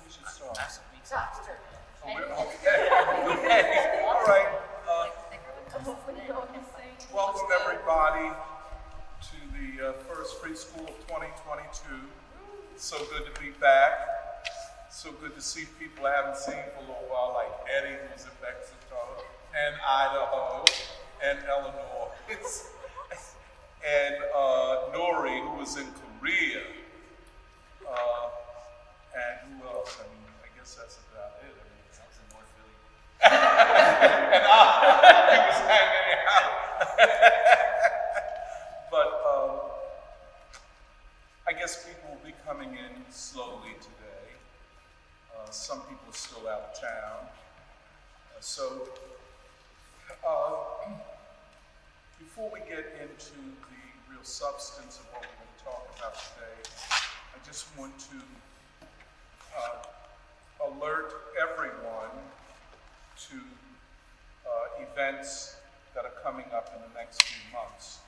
we should start? All right. Welcome everybody to the first Free School of 2022. So good to be back. So good to see people I haven't seen for a little while, like Eddie, who's in Mexico, and Idaho, and Eleanor, and Nori, who was in Korea, and who else? I mean, I guess that's about it. I mean, I was in North Philly. And he was hanging out. But I guess people will be coming in slowly today. Some people are still out of town. Before we get into the real substance of what we're going to talk about today, I just want to alert everyone to events that are coming up in the next few months.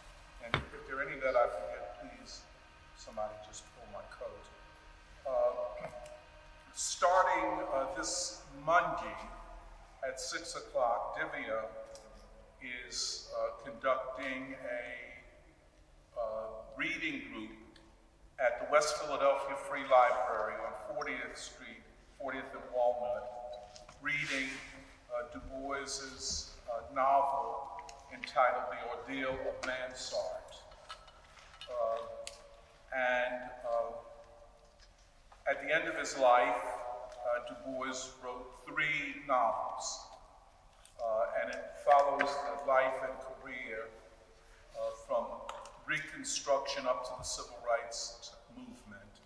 And if there are any that I forget, please, somebody just pull my coat. Starting this Monday at 6 o'clock, Divya is conducting a reading group at the West Philadelphia Free Library on 40th Street, 40th and Walnut, reading Du Bois's novel entitled The Ordeal of Mansart. At the end of his life, Du Bois wrote 3 novels, and it follows the life and career from Reconstruction up to the Civil Rights Movement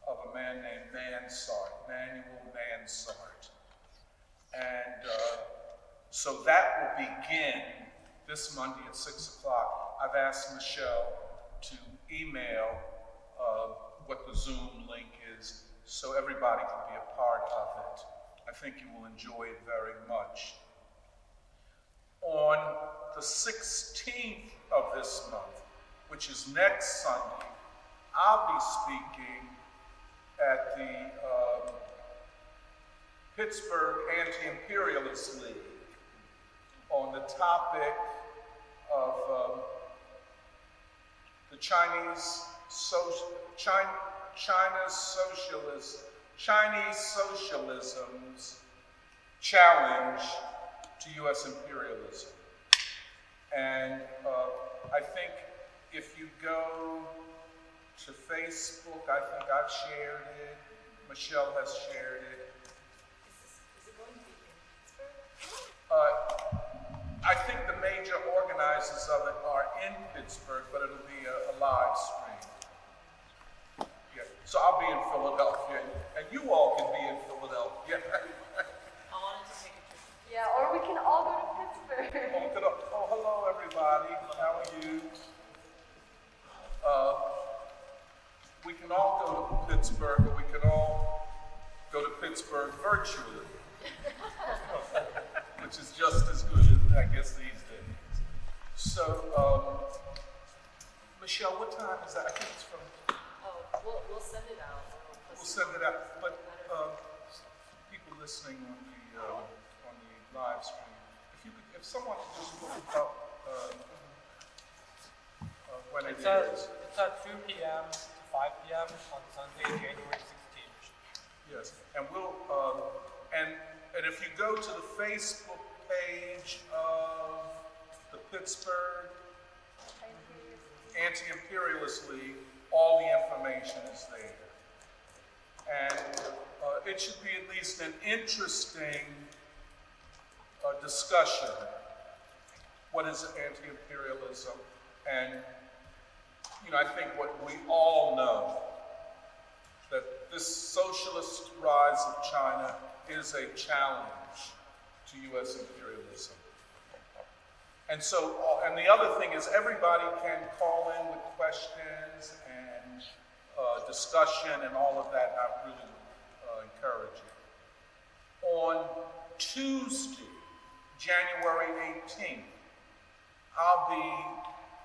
of a man named Manuel Mansart. And so that will begin this Monday at 6 o'clock. I've asked Michelle to email what the Zoom link is so everybody can be a part of it. I think you will enjoy it very much. On the 16th of this month, which is next Sunday, I'll be speaking at the Pittsburgh Anti-Imperialist League on the topic of the Chinese socialism's challenge to U.S. imperialism. And I think if you go to Facebook, I think I've shared it, Michelle has shared it. Is it going to be in Pittsburgh? I think the major organizers of it are in Pittsburgh, but it'll be a live stream. Yeah. So I'll be in Philadelphia, and you all can be in Philadelphia. I wanted to take a trip. Yeah, or we can all go to Pittsburgh. Oh, hello everybody. How are you? We can all go to Pittsburgh, or we can all go to Pittsburgh virtually, which is just as good, I guess, these days. So, Michelle, what time is that? I think it's from... Oh, we'll send it out. We'll send it out, but people listening on the live stream, if someone could just look up when it is. It's at 2 p.m. to 5 p.m. on Sunday, January 16th. Yes, and we'll and if you go to the Facebook page of the Pittsburgh Anti-Imperialist League, all the information is there. And it should be at least an interesting discussion. What is anti-imperialism? And, I think what we all know, that this socialist rise of China is a challenge to U.S. imperialism. And so, and the other thing is everybody can call in with questions and discussion and all of that. I really encourage it. On Tuesday, January 18th, I'll be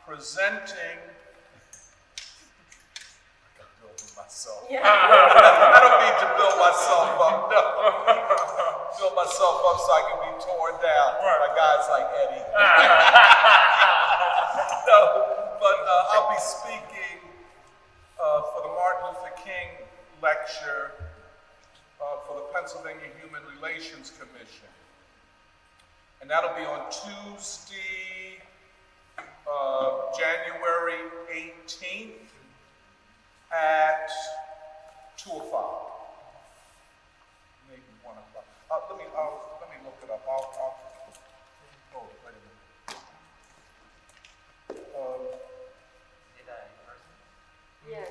presenting myself. Yeah. I don't need to build myself up. no. Build myself up so I can be torn down by guys like Eddie. No, but I'll be speaking for the Martin Luther King lecture for the Pennsylvania Human Relations Commission. And that'll be on Tuesday, January 18th at 2 o'clock. Maybe 1 o'clock. Let me look it up. Oh, wait a minute. Yeah.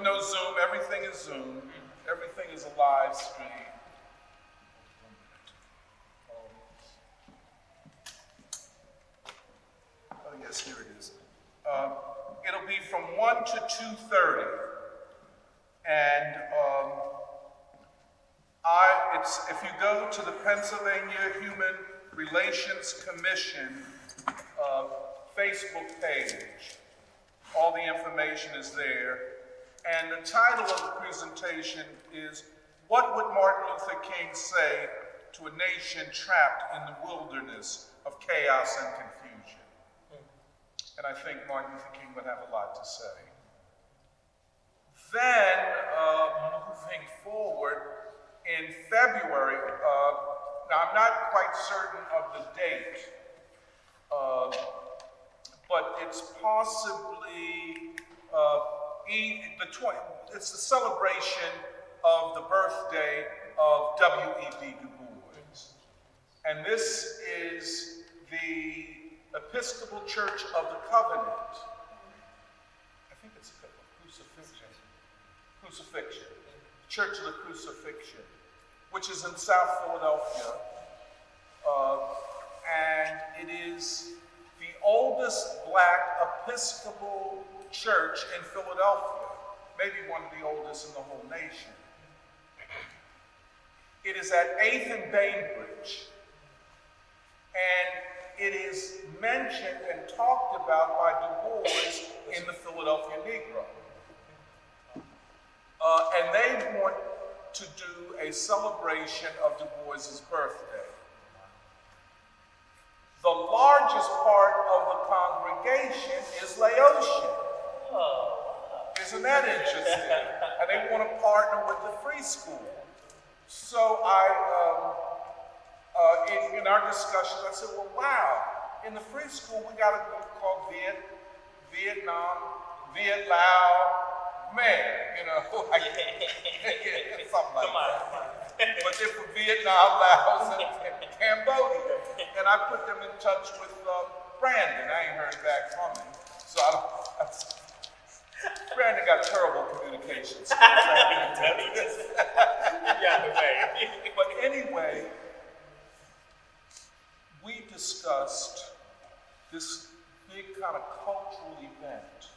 No Zoom. Everything is Zoom. Everything is a live stream. Oh yes, here it is. It'll be from 1 to 2:30, and if you go to the Pennsylvania Human Relations Commission Facebook page, all the information is there. And the title of the presentation is, "What Would Martin Luther King Say to a Nation Trapped in the Wilderness of Chaos and Confusion?" And I think Martin Luther King would have a lot to say. Then, moving forward, in February, now I'm not quite certain of the date, but it's possibly it's the celebration of the birthday of W.E.B. Du Bois. And this is the Episcopal Church of the Covenant. I think it's a crucifixion. Church of the Crucifixion, which is in South Philadelphia. And it is the oldest Black Episcopal church in Philadelphia, maybe one of the oldest in the whole nation. It is at 8th and Bainbridge, and it is mentioned and talked about by Du Bois in the Philadelphia Negro. And they want to do a celebration of Du Bois's birthday. The largest part of the congregation is Laotian. Isn't that interesting? And they want to partner with the free school. So in our discussions, I said, well, wow, in the free school, we got a group called Vietnam, Viet Lao, Man, something like that. But they're from Vietnam, Laos, and Cambodia. And I put them in touch with Brandon. I ain't heard back from him. So Brandon got terrible communications. But anyway, we discussed this big kind of cultural event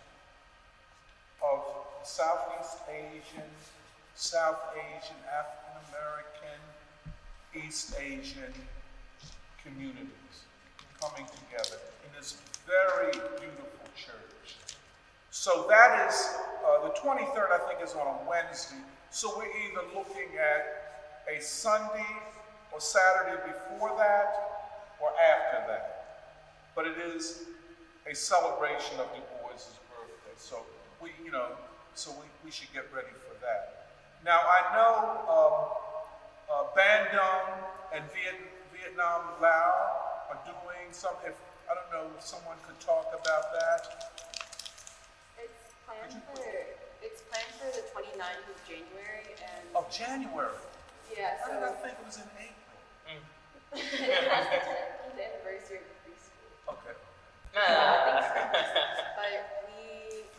of Southeast Asian, South Asian, African-American, East Asian communities coming together in this very beautiful church. So that is, the 23rd, I think, is on a Wednesday. So we're either looking at a Sunday or Saturday before that or after that. But it is a celebration of Du Bois' birthday. So we should get ready for that. Now, I know Bandung and Vietnam, Laos are doing something. I don't know if someone could talk about that. It's planned for the 29th of January and Oh, January. yeah, Why so did I think it was in April? it has the 10th anniversary of the preschool. Okay. But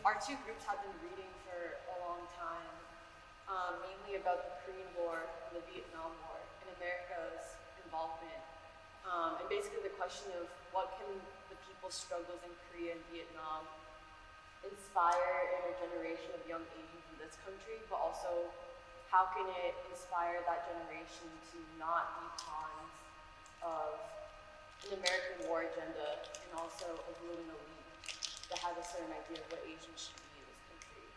our two groups have been reading for a long time, mainly about the Korean War and the Vietnam War and America's involvement. And basically the question of what can the people's struggles in Korea and Vietnam inspire in a generation of young Asians in this country, but also how can it inspire that generation to not be pawns of an American war agenda and also a ruling elite that has a certain idea of what Asians should be in this country.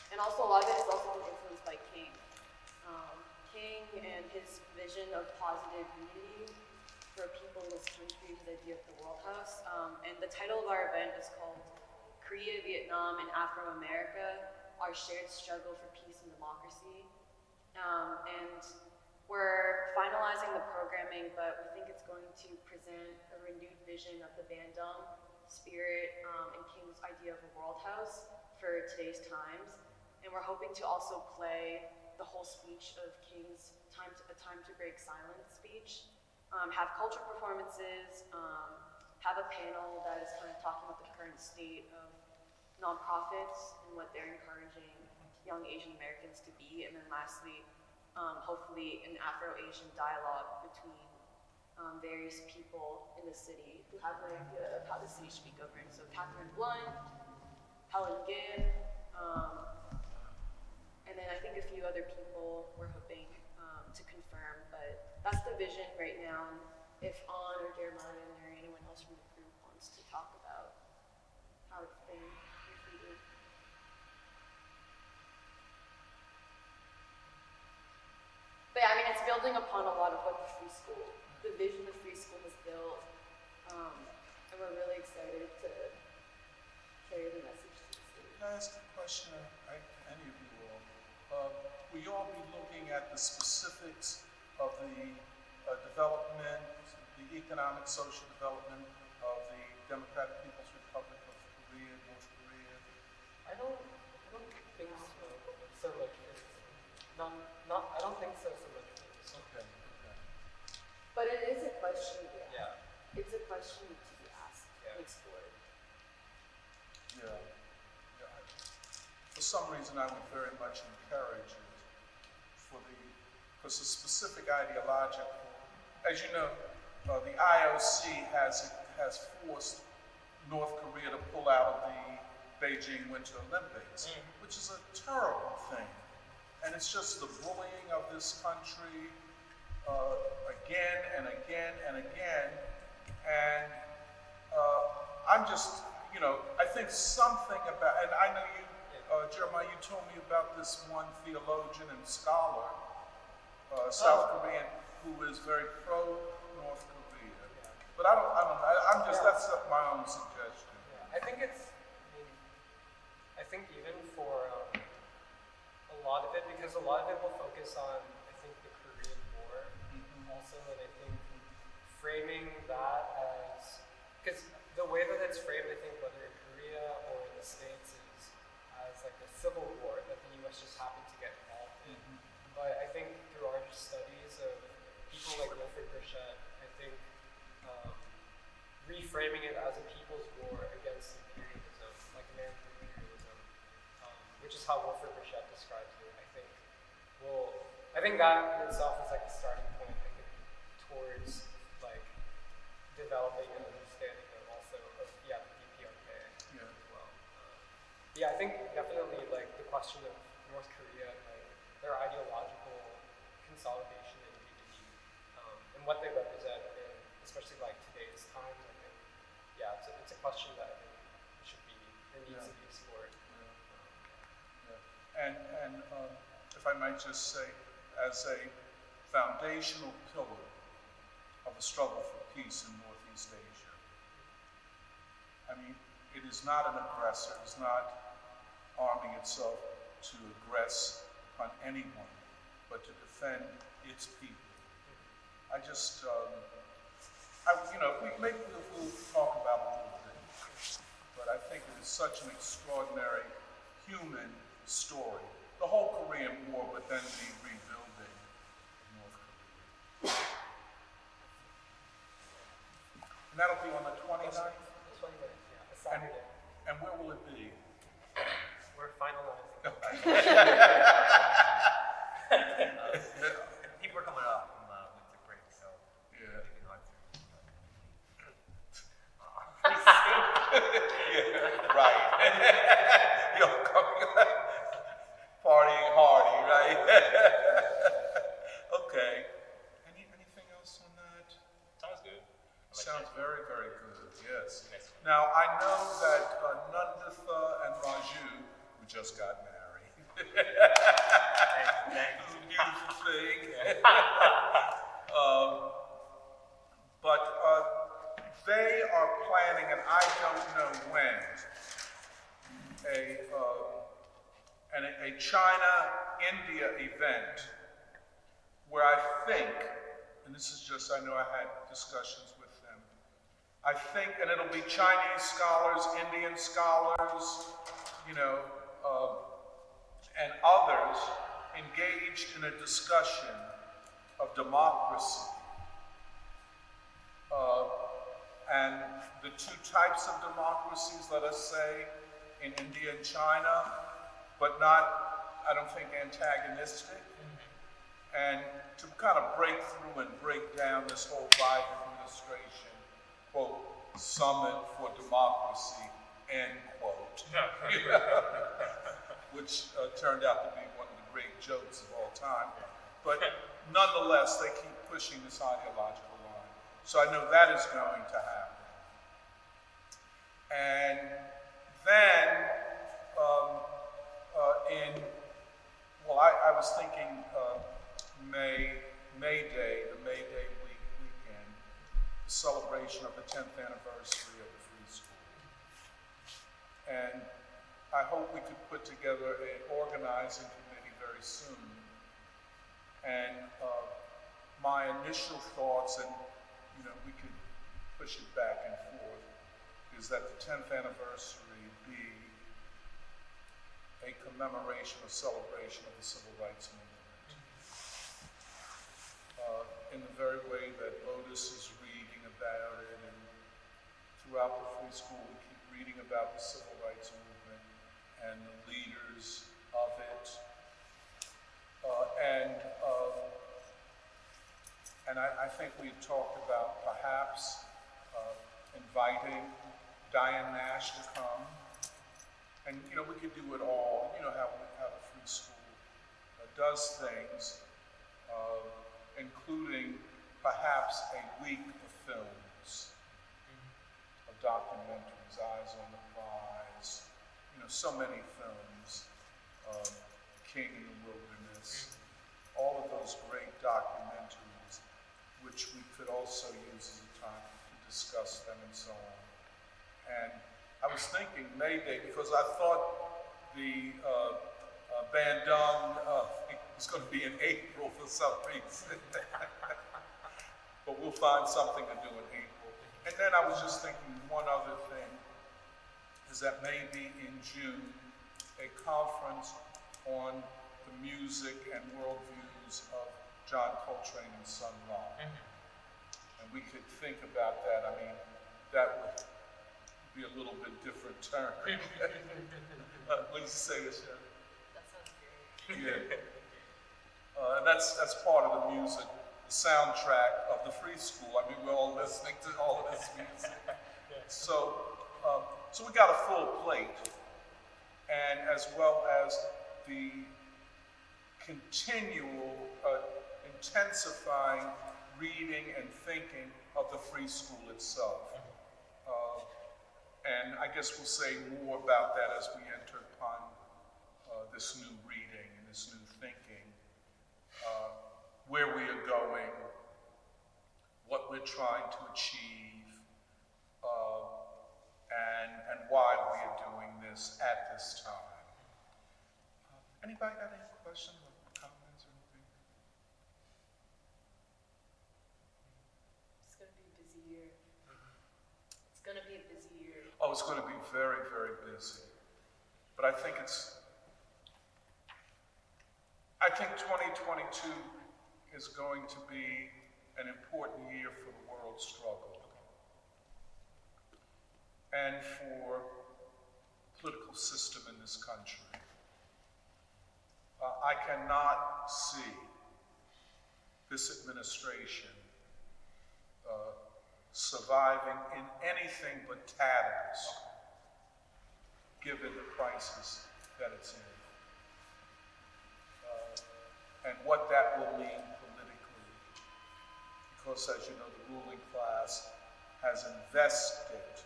And also a lot of it has also been influenced by King. King his vision of positive unity for people in this country, his idea of the World House. And the title of our event is called Korea, Vietnam, and Afro-America, Our Shared Struggle for Peace and Democracy. And we're finalizing the programming, but we think it's going to present a renewed vision of the Bandung spirit and King's idea of a world house for today's times. And we're hoping to also play the whole speech of King's A Time to Break Silence speech, have culture performances, have a panel that is kind of talking about the current state of nonprofits and what they're encouraging young Asian Americans to be, and then lastly, hopefully an Afro-Asian dialogue between various people in the city who have an idea of how the city should be governed. So Catherine Blunt, Helen Gibb, and then I think a few other people we're hoping to confirm, but that's the vision right now. And if On or Jeremiah or anyone else from the group wants to talk about how it's been completed. But yeah, I mean, it's building upon a lot of what the vision the free school has built, and we're really excited to carry the message to the city. Can I ask a question, any of you all? Will you all be looking at the specifics of the development, the economic, social development of the Democratic People's Republic of Korea, North Korea? I don't think so. So much. I don't think so much. Okay. But it is a question, Yeah. It's a question to be asked and explored. Yeah. For some reason, I would very much encourage it because the specific ideological, as you know, the IOC has forced North Korea to pull out of the Beijing Winter Olympics, which is a terrible thing. And it's just the bullying of this country again and again and again. And I'm just, I think something about, and I know you, Jeremiah, you told me about this one theologian and scholar, South Korean, who is very pro-North Korea. But I don't know, that's my own suggestion. I think I think even for a lot of it, because a lot of it will focus on, I think, the Korean War also, and I think framing that as, because the way that it's framed, I think, whether in Korea or in the States, is as like a civil war that the U.S. just happened to get involved in. But I think through our studies of people like Wilfred Burchett, I think reframing it as a people's war against imperialism, like American imperialism, which is how Wilfred Burchett describes it, I think that in itself is like a starting point, I think, towards like developing an understanding of also of the DPRK as well. I think definitely like the question of North Korea, like their ideological consolidation and unity, and what they represent, in especially like today's times. I think, it's a question that I think needs to be explored. And if I might just say, as a foundational pillar of the struggle for peace in Northeast Asia, I mean, it is not an aggressor, it is not arming itself to aggress on anyone, but to defend its people. I just, maybe we'll talk about it a little bit, but I think it is such an extraordinary human story. The whole Korean War, but then the rebuilding of North Korea. And that'll be on the 29th? The 29th, a Saturday. And where will it be? We're finalizing. People are coming up from winter break, so Yeah. maybe not Right. You're coming partying hardy, right? Okay. Anything else on that? Sounds good. Sounds very, very good, yes. Next one. Now, I know that Nanditha and Raju, who just got married, Thank you. it's a beautiful thing. But they are planning, and I don't know when, a China-India event where I think, and this is just, I know I had discussions with them, I think, and it'll be Chinese scholars, Indian scholars, and others engaged in a discussion of democracy. And the two types of democracies, let us say, in India and China, but not, I don't think, antagonistic. And to kind of break through and break down this whole Biden administration, quote, summit for democracy, end quote, which turned out to be one of the great jokes of all time. But nonetheless, they keep pushing this ideological line. So I know that is going to happen. And then I was thinking May Day, the May Day weekend, the celebration of the 10th anniversary of the Free School. And I hope we could put together an organizing committee very soon. And my initial thoughts, and we could push it back and forth, is that the 10th anniversary be a commemoration or celebration of the Civil Rights Movement. In the very way that Lotus is reading about it, and throughout the Free School we keep reading about the Civil Rights Movement and the leaders of it. And I think we've talked about perhaps inviting Diane Nash to come. And, we could do it all. How the Free School does things, including perhaps a week of films, of documentaries, Eyes on the Prize, so many films, King in the Wilderness, all of those great documentaries, which we could also use as a time to discuss them and so on. And I was thinking May Day because I thought the Bandung was going to be in April for some reason. But we'll find something to do in April. And then I was just thinking one other thing is that maybe in June, a conference on the music and worldviews of John Coltrane and Sun Ra. And we could think about that. I mean, that would be a little bit different turn. What did you say, Michelle? That sounds great. Yeah. And that's part of the music, the soundtrack of the Free School. I mean, we're all listening to all of this music. So we got a full plate, and as well as the continual intensifying reading and thinking of the Free School itself. And I guess we'll say more about that as we enter upon this new reading and this new thinking, where we are going, what we're trying to achieve, and why we are doing this at this time. Anybody got any questions or comments or anything? It's going to be a busy year. It's going to be a busy year. Oh, it's going to be very, very busy. But I think 2022 is going to be an important year for the world struggle and for the political system in this country. I cannot see this administration surviving in anything but tatters, given the crisis that it's in. And what that will mean politically. Because, as you know, the ruling class has invested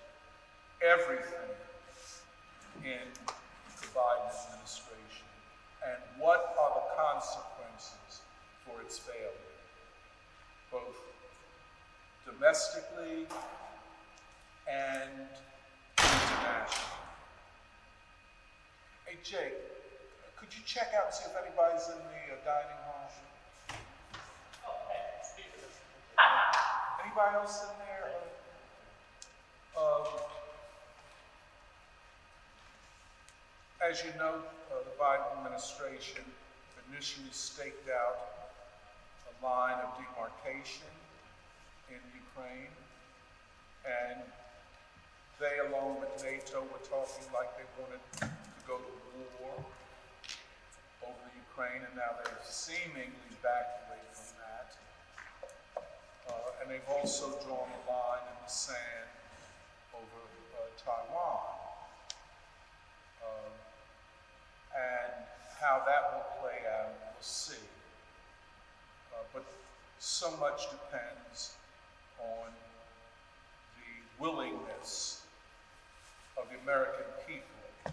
everything in the Biden administration. And what are the consequences for its failure? both domestically and internationally. Hey, Jake, could you check out and see if anybody's in the dining hall? Anybody else in there? As you know, the Biden administration initially staked out a line of demarcation in Ukraine, and they, along with NATO, were talking like they wanted to go to war over Ukraine, and now they've seemingly backed away from that. And they've also drawn a line in the sand over Taiwan. And how that will play out, we'll see. But so much depends on the willingness of the American people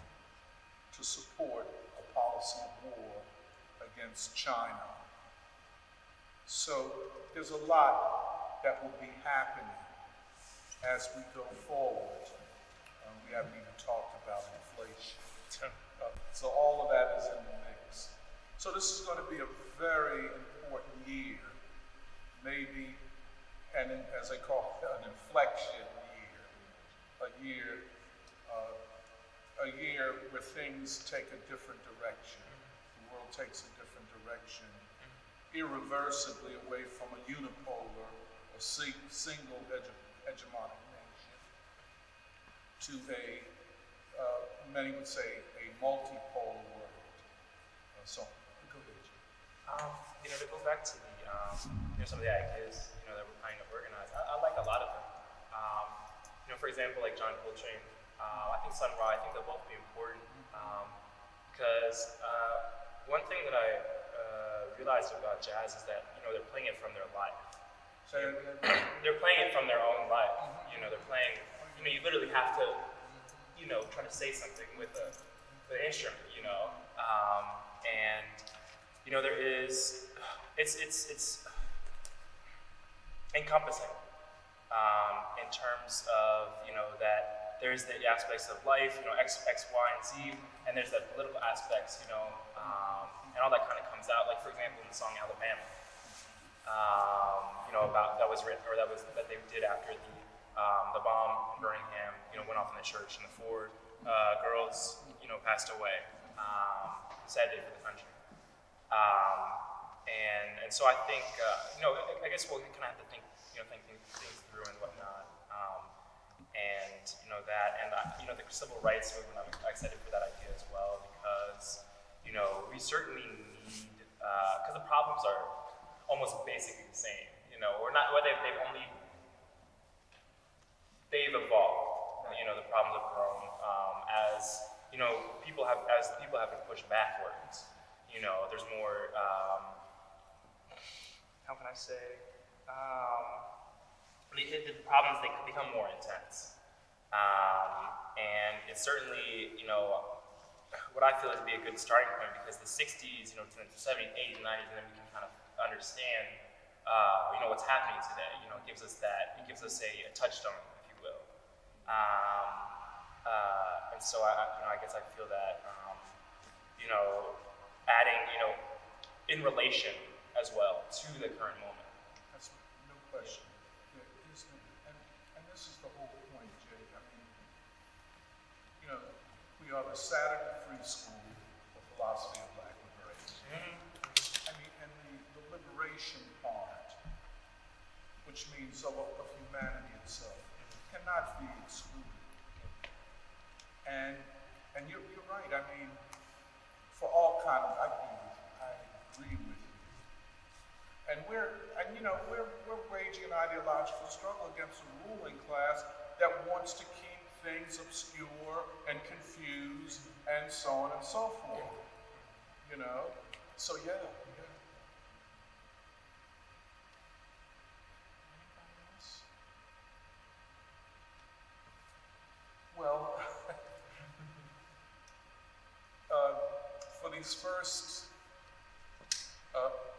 to support a policy of war against China. So there's a lot that will be happening as we go forward. We haven't even talked about inflation. So all of that is in the mix. So this is going to be a very important year, maybe, and as they call it, an inflection year. A year where things take a different direction. The world takes a different direction, irreversibly away from a unipolar, a single hegemonic nation, to a, many would say, a multipolar world. So, go ahead, Jim. To go back to the, some of the ideas, that we're trying to organize, I like a lot of them. For example, like John Coltrane, I think Sun Ra, I think they'll both be important because one thing that I realized about jazz is that, they're playing it from their life. They're playing it from their own life. They're playing, you literally have to, try to say something with the instrument, and, there is, it's encompassing in terms of, that there's the aspects of life, X, Y, and Z, and there's the political aspects, and all that kind of comes out. Like, for example, in the song Alabama, about that was written, or that they did after the bomb in Birmingham, went off in the church, and the four girls, passed away. Sad day for the country. And so I think, I guess we'll kind of have to think things through and whatnot. And that, and the civil rights movement, I'm excited for that idea as well, because we certainly need, because the problems are almost basically the same. Or not, whether they've evolved. The problems have grown as people have been pushed backwards. There's more. How can I say? The problems, they become more intense. And it's certainly, what I feel is be a good starting point, because the 60s, to the 70s, 80s, 90s, and then we can kind of understand, what's happening today. It gives us a touchstone, if you will. And so I guess I feel that, adding, in relation as well to the current moment. That's no question. And this is the whole point, Jake. I mean, we are the Saturday Free School of Philosophy of Black Liberation. I mean, and the liberation part, which means of humanity itself, cannot be excluded. And you're right. I mean, for all kind of, I agree with you. And we're waging an ideological struggle against a ruling class that wants to keep things obscure and confused and so on and so forth. So yeah. Well, for these first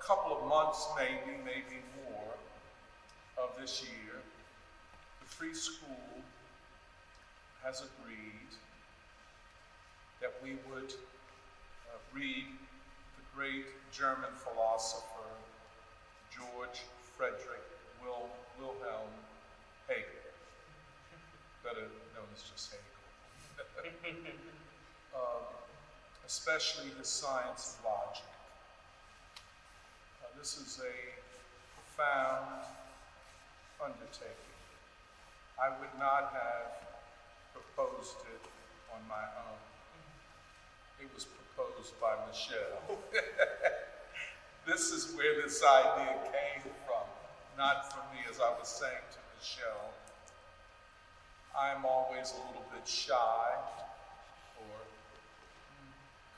couple of months, maybe more, of this year, the Free School has agreed that we would read the great German philosopher George Frederick Wilhelm Hegel, better known as just Hegel, especially the science of logic. This is a profound undertaking. I would not have proposed it on my own. It was proposed by Michelle. This is where this idea came from, not from me. As I was saying to Michelle, I'm always a little bit shy or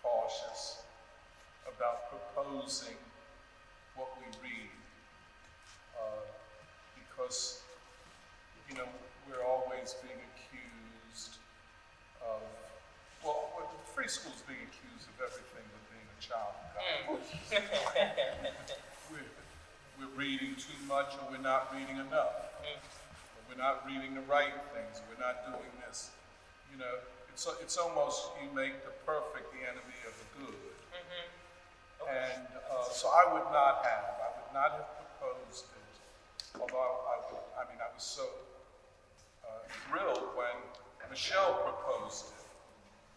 cautious about proposing what we read, because, you know, we're always being accused of, well, the free school's being accused of everything but being a child of God. We're reading too much, or we're not reading enough. Or we're not reading the right things. We're not doing this. You know, it's almost, you make the perfect the enemy of the good. And so I would not have proposed it. Although I was so thrilled when Michelle proposed it.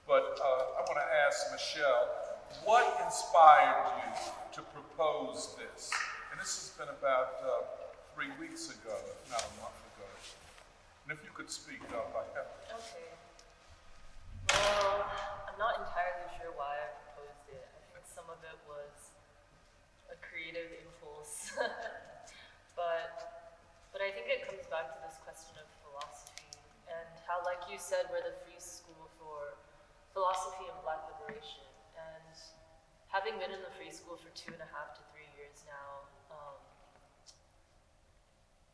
But I want to ask Michelle, what inspired you to propose this? And this has been about 3 weeks ago, not a month ago. And if you could speak up, I have. Okay. Well, I'm not entirely sure why I proposed it. I think some of it was a creative impulse. but I think it comes back to this question of philosophy and how, like you said, we're the free school for philosophy and Black liberation. And having been in the free school for 2.5 to 3 years now,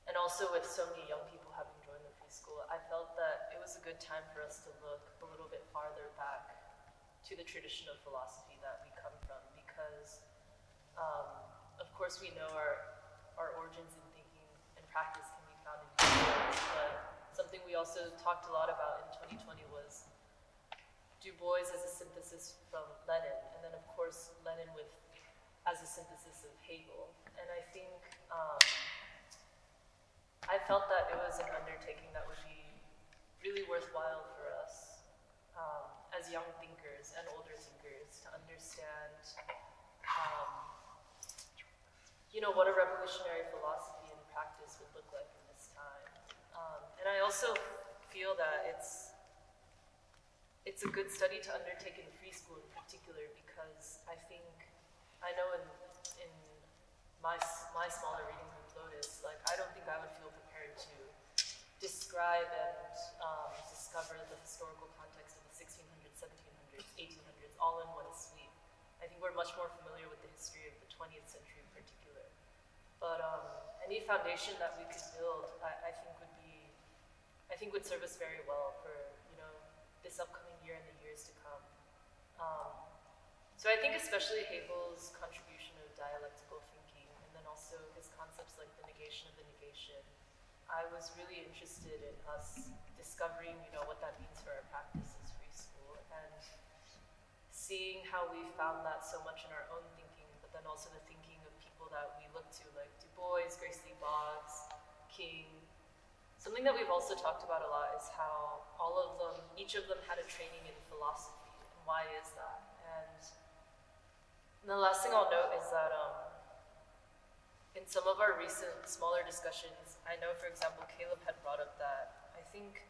and also with so many young people having joined the free school, I felt that it was a good time for us to look a little bit farther back to the tradition of philosophy that we come from, because of course we know our origins in thinking and practice can be found in different ways, but something we also talked a lot about in 2020 was Du Bois as a synthesis from Lenin, and then of course Lenin as a synthesis of Hegel. And I think I felt that it was an undertaking that would be really worthwhile for us as young thinkers and older thinkers to understand what a revolutionary philosophy and practice would look like in this time. And I also feel that it's a good study to undertake in free school in particular, because I know in my smaller reading group, Lotus, like, I don't think I would feel prepared to describe and discover the historical context of the 1600s, 1700s, 1800s, all in one sweep. I think we're much more familiar with the history of the 20th century in particular. But any foundation that we could build, I think would serve us very well for, this upcoming year and the years to come. So I think especially Hegel's contribution of dialectical thinking, and then also his concepts like the negation of the negation, I was really interested in us discovering, what that means for our practice as free school, and seeing how we found that so much in our own thinking, but then also the thinking of people that we look to, like Du Bois, Bois, King. Something that we've also talked about a lot is how each of them had a training in philosophy, and why is that? And the last thing I'll note is that in some of our recent smaller discussions, I know, for example, Caleb had brought up that I think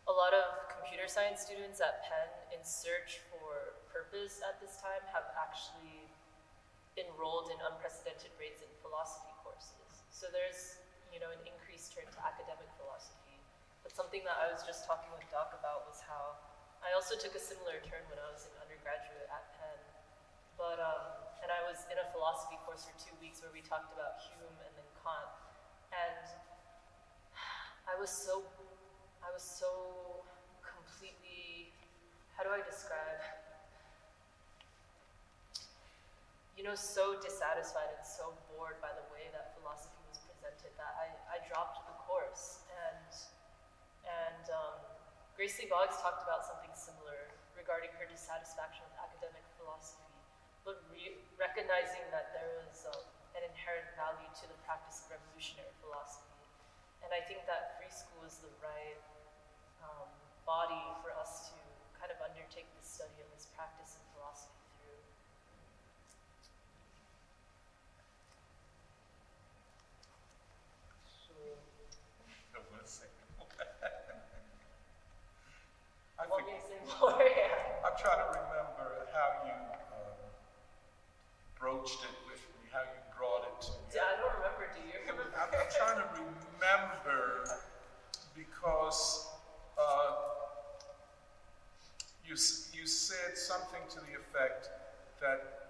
a lot of computer science students at Penn, in search for purpose at this time, have actually enrolled in unprecedented rates in philosophy courses. So there's an increased turn to academic philosophy. But something that I was just talking with Doc about was how I also took a similar turn when I was an undergraduate at Penn. But, and I was in a philosophy course for 2 weeks where we talked about Hume and then Kant. And I was so completely, how do I describe? So dissatisfied and so bored by the way that philosophy was presented presented that I dropped the course, and Grace Lee Boggs talked about something similar regarding her dissatisfaction with academic philosophy, but recognizing that there was an inherent value to the practice of revolutionary philosophy. And I think that free school is the right body for us to kind of undertake this study of this practice in philosophy through. I was gonna say. Want me to say more? Yeah. I'm trying to remember how you broached it with me, how you brought it to me. Yeah, I don't remember. Do you remember? I'm trying to remember because you said something to the effect that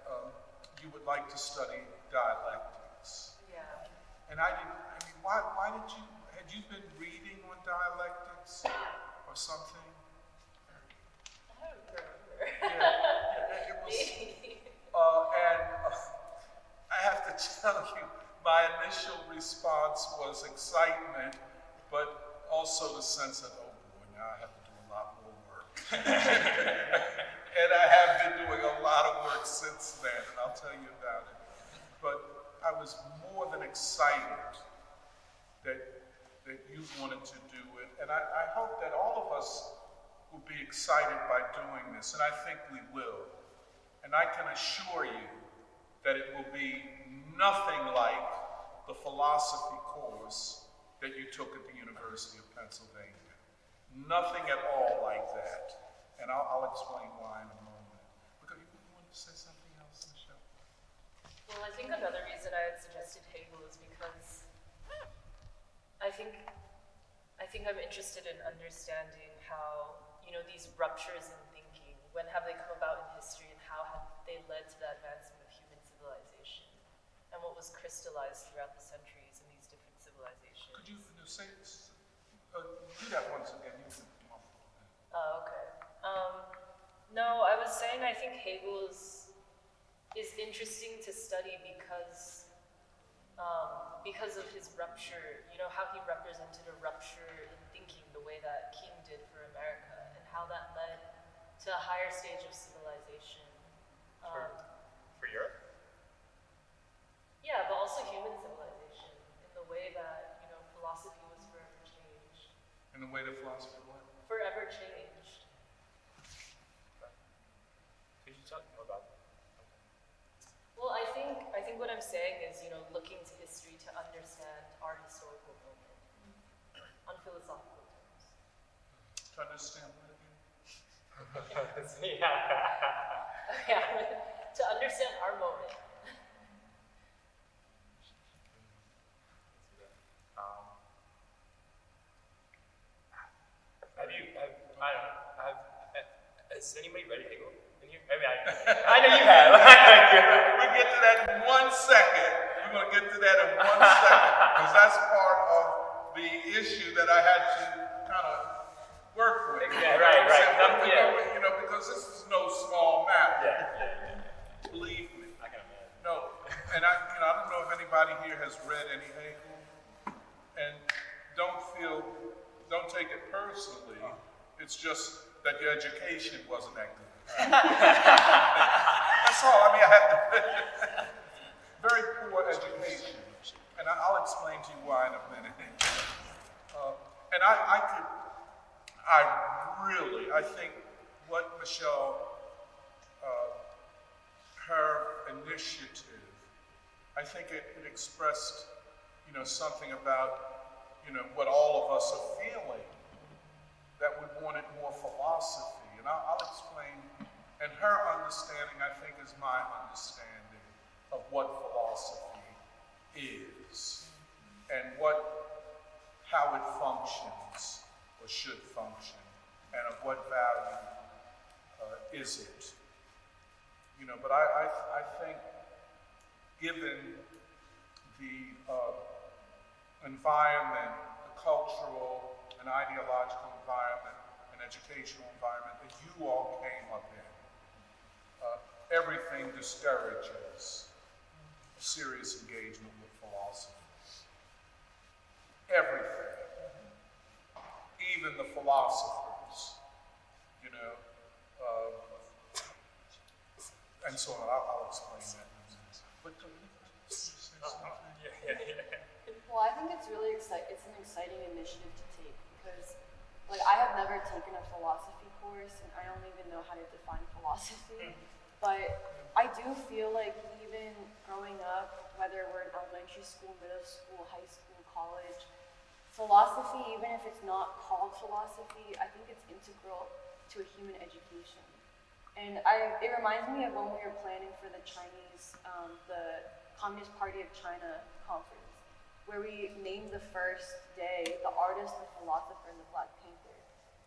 you would like to study dialectics. Yeah. And I mean, why had you been reading on dialectics or something? I don't remember. Yeah, it was, and I have to tell you, my initial response was excitement, but also the sense that, oh boy, now I have to do a lot more work. And I have been doing a lot of work since then, and I'll tell you about it. But I was more than excited that you wanted to do it, and I hope that all of us will be excited by doing this, and I think we will. And I can assure you that it will be nothing like the philosophy course that you took at the University of Pennsylvania. Nothing at all like that. And I'll explain why in a moment. Because you wanted to say something else, Michelle? Well, I think another reason I had suggested Hegel is because I think I'm interested in understanding how, these ruptures in thinking, when have they come about in history, and how have they led to the advancement of human civilization, and what was crystallized throughout the centuries in these different civilizations. Could you say, do that once again? Okay. No, I was saying I think Hegel is interesting to study because of his rupture, how he represented a rupture in thinking the way that King did for America, and how that led to a higher stage of civilization. For Europe? Yeah, but also human civilization, in the way that, philosophy was forever changed. In the way that philosophy what? Forever changed. Could you talk more about that? Well, I think what I'm saying is, looking to history to understand our historical moment on philosophical terms. To understand what again? Yeah, to understand our moment. Has anybody read Hegel in here? I know you have. We'll get to that in 1 second. We're going to get to that in 1 second, because that's part of the issue that I had to kind of work with. Yeah, right. Because this is no small matter. Yeah. Believe me. I can imagine. No, and I don't know if anybody here has read any Hegel, and don't take it personally. It's just that your education wasn't that good. That's all. I have to. Very poor education, and I'll explain to you why in a minute. And I think what Michelle, her initiative, I think it expressed, something about, what all of us are feeling, that we wanted more philosophy. And I'll explain, and her understanding, I think, is my understanding of what philosophy is, and how it functions, or should function, and of what value is it. But I think, given the environment, the cultural and ideological environment and educational environment that you all came up in, everything discourages serious engagement with philosophy. philosophers, you know, and so on. I'll explain that in a minute. But Well, I think it's really it's an exciting initiative to take because, like, I have never taken a philosophy course, and I don't even know how to define philosophy. But I do feel like even growing up, whether we're in elementary school, middle school, high school, college, philosophy, even if it's not called philosophy, I think it's integral to a human education. And it reminds me of when we were planning for the the Communist Party of China conference, where we named the first day the artist, the philosopher, and the Black Panther.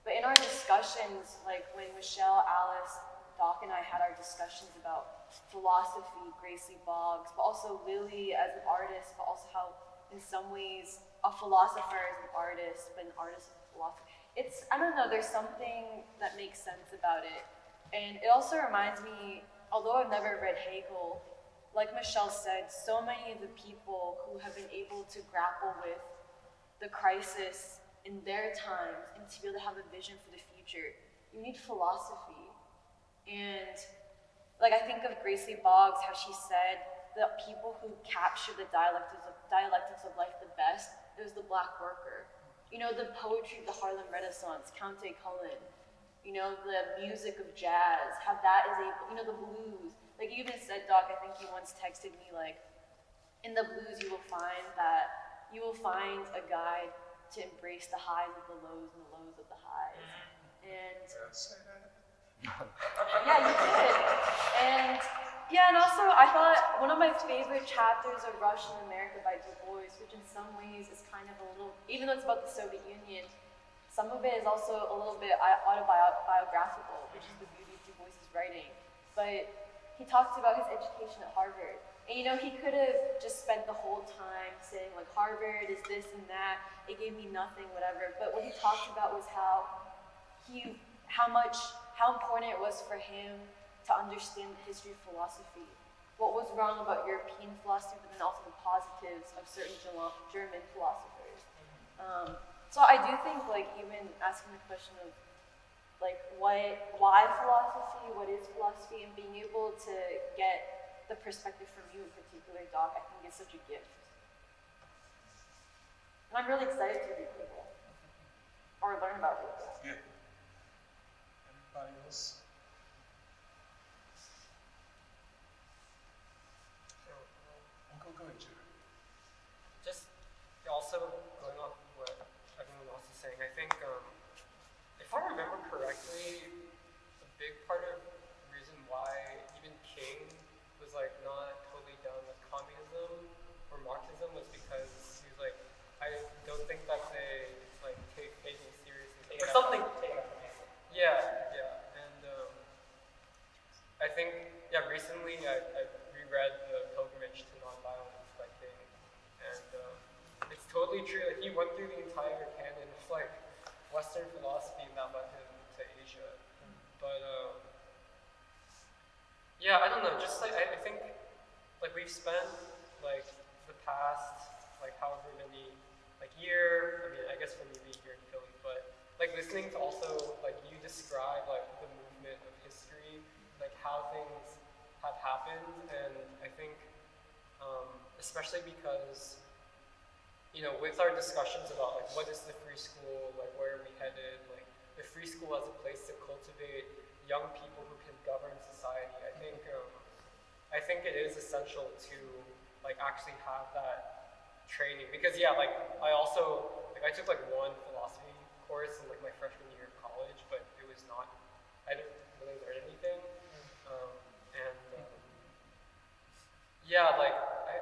But in our discussions, like when Michelle, Alice, Doc, and I had our discussions about philosophy, Gracie Boggs, but also Lily as an artist, but also how in some ways a philosopher is an artist, but an artist is a philosopher. I don't know, there's something that makes sense about it. And it also reminds me, although I've never read Hegel, like Michelle said, so many of the people who have been able to grapple with the crisis in their times and to be able to have a vision for the future, you need philosophy. And like I think of Gracie Boggs, how she said the people who capture the dialectics of life the best, it was the Black worker. You know, the poetry of the Harlem Renaissance, Countee Cullen, you know, the music of jazz, how that is able, you know, the blues. Like you even said, Doc, I think you once texted me, like, in the blues you will find a guide to embrace the highs of the lows and the lows of the highs. And yeah, you did. And also I thought one of my favorite chapters of Russian America by Du Bois, which in some ways is kind of a little, even though it's about the Soviet Union, some of it is also a little bit autobiographical, which is the beauty of Du Bois' writing. But he talks about his education at Harvard. And you know, he could have just spent the whole time saying like, Harvard is this and that, it gave me nothing, whatever. But what he talked about was how important it was for him to understand the history of philosophy. What was wrong about European philosophy, but then also the positives of certain German philosophers. So I do think, like, even asking the question of, like, why philosophy, what is philosophy, and being able to get the perspective from you in particular, Doc, I think is such a gift. And I'm really excited to read Hegel, or learn about Hegel. yeah. Anybody else? Go ahead, Jerry. Just also going off of what everyone else is saying, I think if I remember correctly, a big part of the reason why even King was like not totally down with communism or Marxism was because he was like, I don't think that they like take Hegel seriously. Or something taken from Hegel. Yeah, and I think recently I reread The Pilgrimage to Nonviolence by King, and it's totally true that he went through the entire canon of like Western philosophy and that led him to Asia. But I don't know, just like I think like we've spent like the past like however many like year, I mean I guess for me being here in Philly, but like listening to also like you describe like the movement of history, like how things have happened, and I think especially because you know, with our discussions about like what is the free school, like where are we headed, like the free school as a place to cultivate young people who can govern society, I think it is essential to like actually have that training, because like I also like I took like one philosophy course in like my freshman year of college, but it was not, I didn't really learn anything, like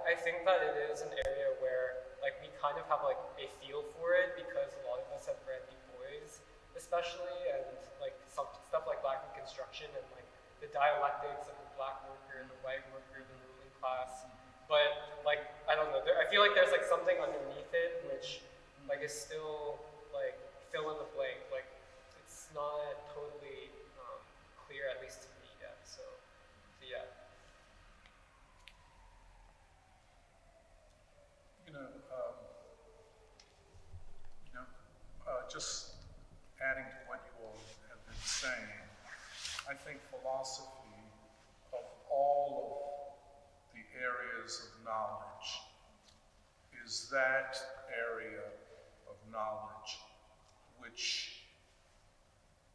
I think that it is an area where like we kind of have like a feel for it because a lot of us have read Du Bois, especially, and like some stuff like Black Reconstruction and like the dialectics of the Black worker and the white worker, the ruling class. But like I don't know, I feel like there's like something underneath it which like is still like fill in the blank. Like it's not totally clear, at least to me yet. So yeah. Just adding think philosophy, of all of the areas of knowledge, is that area of knowledge which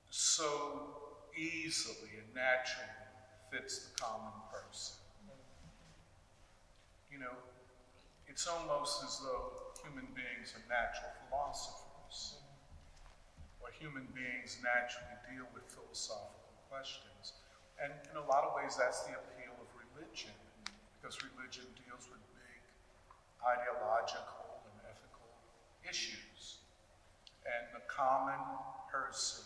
so easily and naturally fits the common person. You know, it's almost as though human beings are natural philosophers, or human beings naturally deal with philosophical questions. And in a lot of ways, that's the appeal of religion, because religion deals with big ideological and ethical issues. And the common person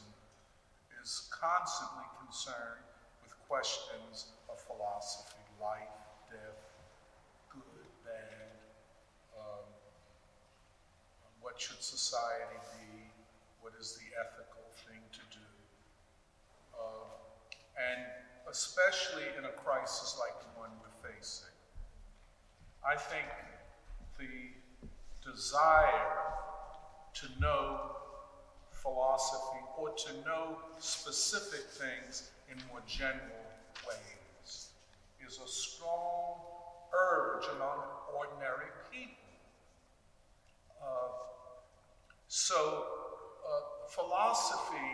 is constantly concerned with questions of philosophy, life, death, good, bad, what should society be, what is the ethical thing to do. And especially in a crisis like the one we're facing, I think the desire to know philosophy or to know specific things in more general ways is a strong urge among ordinary people. Philosophy,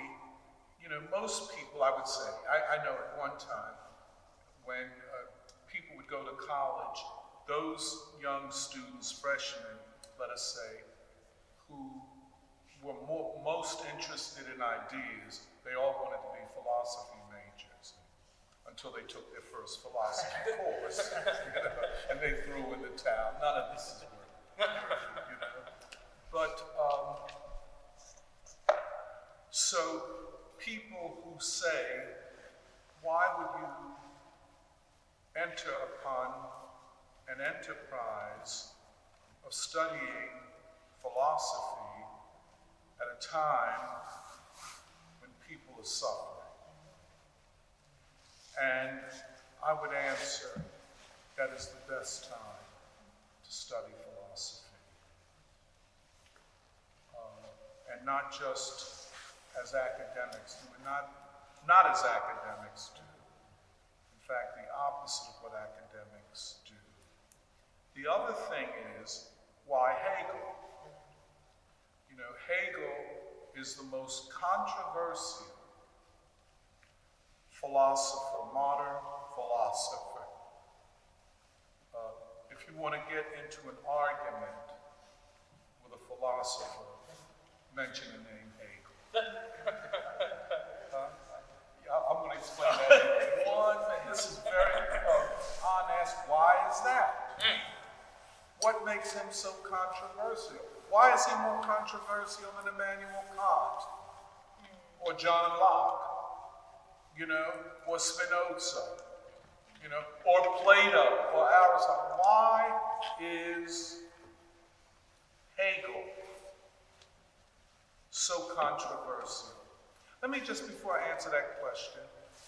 you know, most people, I would say, I know at one time when people would go to college, those young students, freshmen, let us say, who were most interested in ideas, they all wanted to be philosophy majors until they took their first philosophy course, you know, and they threw in the towel. None of this is worth, you know. But so people who say, why would you enter upon an enterprise of studying philosophy at a time when people are suffering? And I would answer, that is the best time to study philosophy. And not just as academics do, and not as academics do. In fact, the opposite of what academics do. The other thing is, why Hegel? You know, Hegel is the most controversial philosopher, modern philosopher. If you want to get into an argument with a philosopher, mention the name Hegel. I'm going to explain that. One, this is very honest. Why is that? What makes him so controversial? Why is he more controversial than Immanuel Kant or John Locke, you know, or Spinoza, you know, or Plato or Aristotle? Why is Hegel so controversial? Let me just, before I answer that question,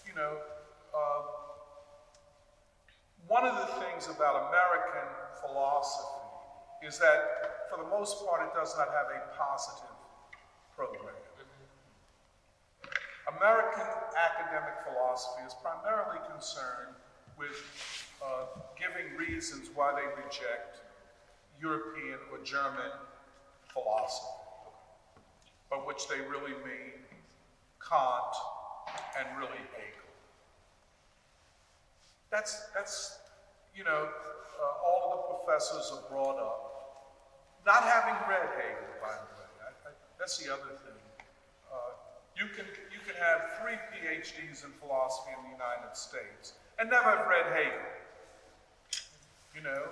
you know, one of the things about American philosophy is that, for the most part, it does not have a positive program. American academic philosophy is primarily concerned with giving reasons why they reject European or German philosophy, by which they really mean Kant and really Hegel. That's you know, all of the professors are brought up, not having read Hegel, by the way. That's the other thing. You can have 3 PhDs in philosophy in the United States and never have read Hegel. You know,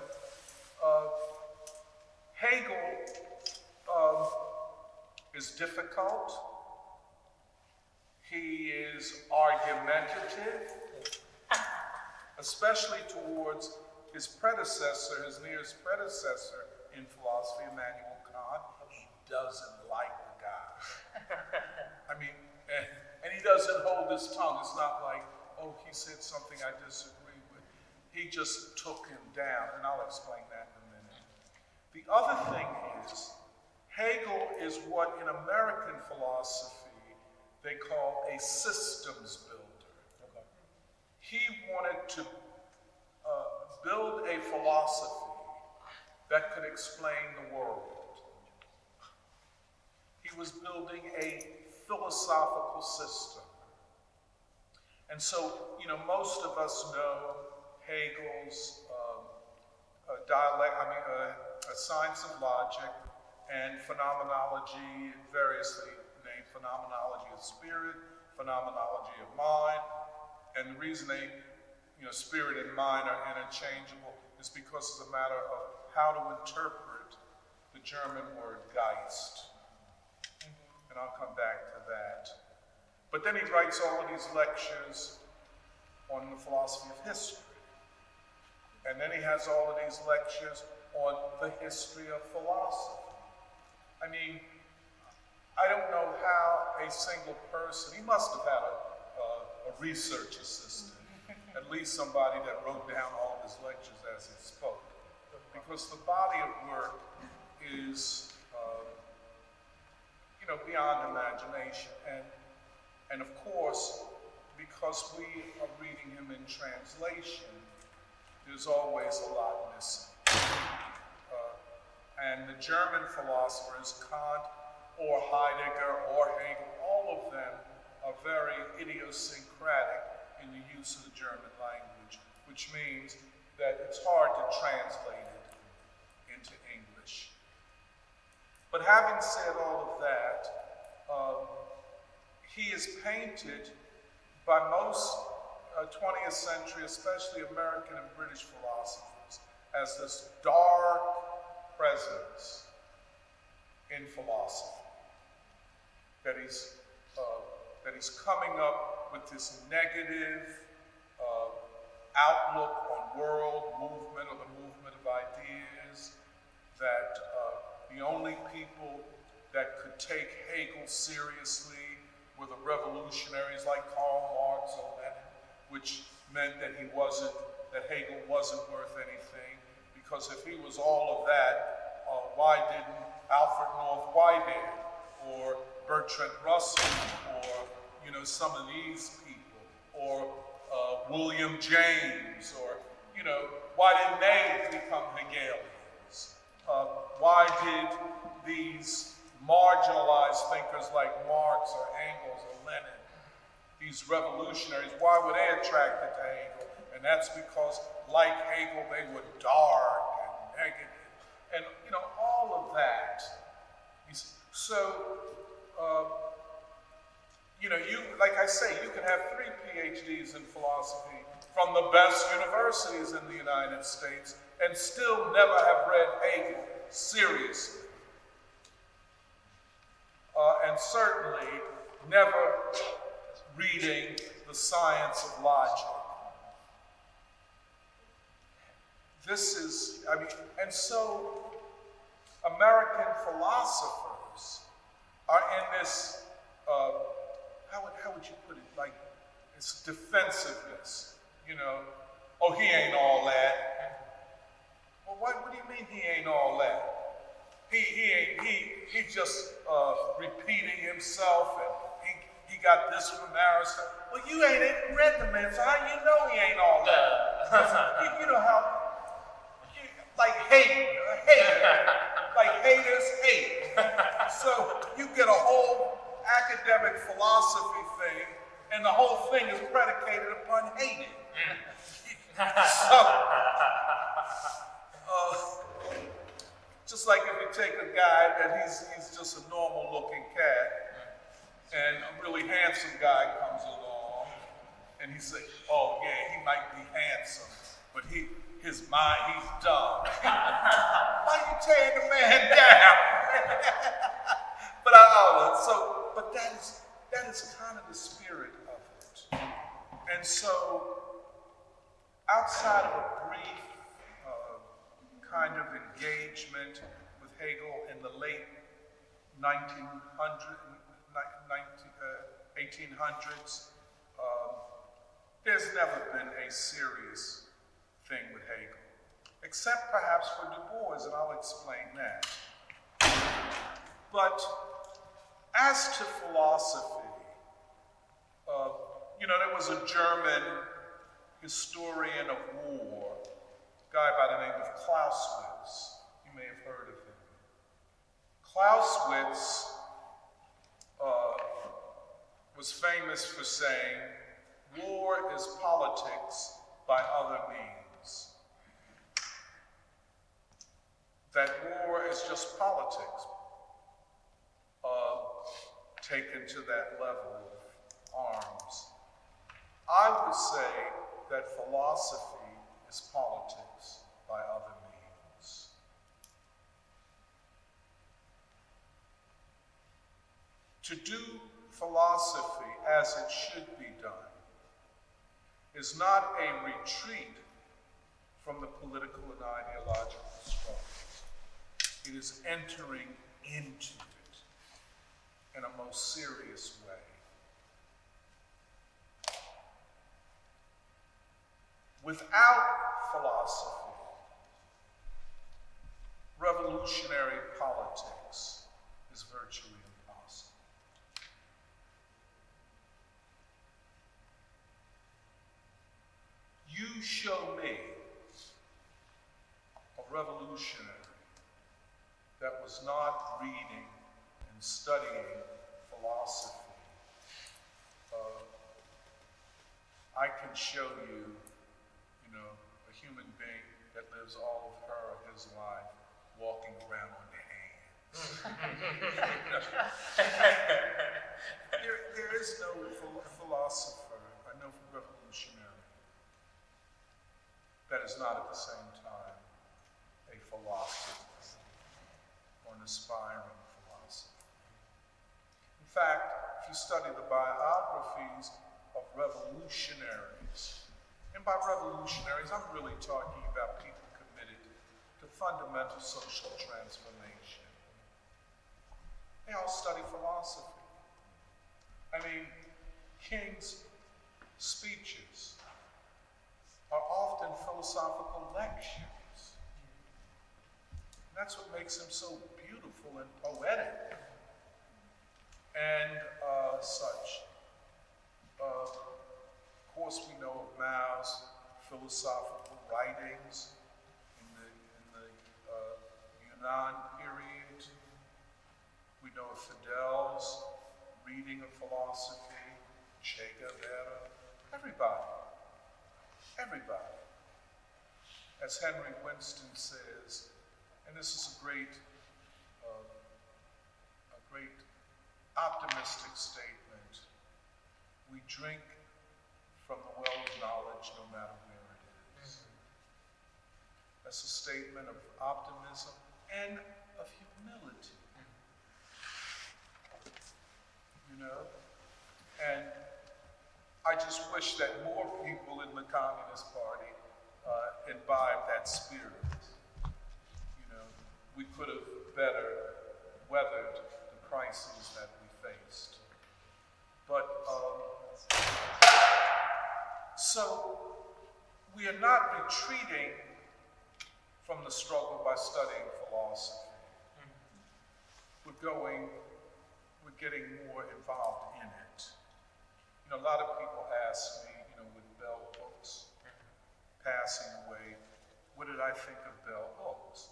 Hegel is difficult. He is argumentative, especially towards his predecessor, his nearest predecessor in philosophy, Immanuel Kant. He doesn't like the guy. I mean, and he doesn't hold his tongue. It's not like, oh, he said something I disagree with. He just took him down, and I'll explain that in a minute. The other thing is, Hegel is what in American philosophy they call a systems builder. he wanted to build a philosophy that could explain the world. He was building a philosophical system. And so, most of us know Hegel's a science of logic and phenomenology, variously named phenomenology of spirit, phenomenology of mind. And the reason spirit and mind are interchangeable is because it's a matter of how to interpret the German word Geist. And I'll come back to that. But then he writes all of these lectures on the philosophy of history. And then he has all of these lectures on the history of philosophy. I mean, I don't know how a single person, he must have had a research assistant, at least somebody that wrote down all of his lectures as he spoke. Because the body of work is, beyond imagination. And of course, because we are reading him in translation, there's always a lot missing. And the German philosophers, Kant or Heidegger or Hegel, all of them are very idiosyncratic in the use of the German language, which means that it's hard to translate it into English. But having said all of that, he is painted by most 20th century, especially American and British philosophers, as this dark presence in philosophy. That he's coming up with this negative outlook on world movement or the movement of ideas, that the only people that could take Hegel seriously were the revolutionaries like Karl Marx or Lenin, which meant that Hegel wasn't worth anything, because if he was all of that, why didn't Alfred North Whitehead or Bertrand Russell or some of these people or William James or why didn't they become Hegelians? Why did these marginalized thinkers like Marx or Engels or Lenin, these revolutionaries, why were they attracted to Hegel? And that's because, like Hegel, they were dark and negative. And, all of that. So, like I say, you can have 3 PhDs in philosophy from the best universities in the United States and still never have read Hegel seriously. And certainly never reading the science of logic. And so American philosophers are in this, how would you put it, like this defensiveness, oh, he ain't all that. Well, what do you mean he ain't all that? He just repeating himself, and he got this from Aristotle. Well, you ain't even read the man, so how you know he ain't all that? You know how, like haters hate. So you get a whole academic philosophy thing, and the whole thing is predicated upon hating. So, just like if you take a guy that he's just a normal looking cat, and a really handsome guy comes along, and he says, oh yeah, he might be handsome, but his mind, he's dumb. Why you tearing the man down? But that is kind of the spirit of it. And so, outside of a brief kind of engagement with Hegel in the late 1800s, there's never been a serious thing with Hegel, except perhaps for Du Bois, and I'll explain that. But as to philosophy, there was a German historian of war, a guy by the name of Clausewitz. You may have heard of him. Clausewitz was famous for saying, war is politics by other means. That war is just politics taken to that level of arms. I would say that philosophy is politics by other means. To do philosophy as it should be done is not a retreat from the political and ideological struggle. It is entering into it in a most serious way. Without philosophy, revolutionary politics is virtually impossible. You show me a revolutionary that was not reading and studying philosophy. I can show you, a human being that lives all of her or his life walking around on their hands. There is no philosopher, no revolutionary, that is not at the same time a philosopher or an aspiring philosopher. In fact, if you study the biographies of revolutionaries, and by revolutionaries, I'm really talking about people committed to fundamental social transformation. They all study philosophy. I mean, King's speeches are often philosophical lectures. And that's what makes them so beautiful and poetic and such. Of course, we know of Mao's philosophical writings in the Yunnan period. We know of Fidel's reading of philosophy, Che Guevara, everybody. As Henry Winston says, and this is a great optimistic statement, we drink from the well of knowledge no matter where it is. That's a statement of optimism and of humility. And I just wish that more people in the Communist Party imbibe that spirit. We could have better weathered the crises that we faced. But so we are not retreating from the struggle by studying philosophy. We're getting more involved in it. A lot of people ask me, with Bell Hooks passing away, what did I think of Bell Hooks?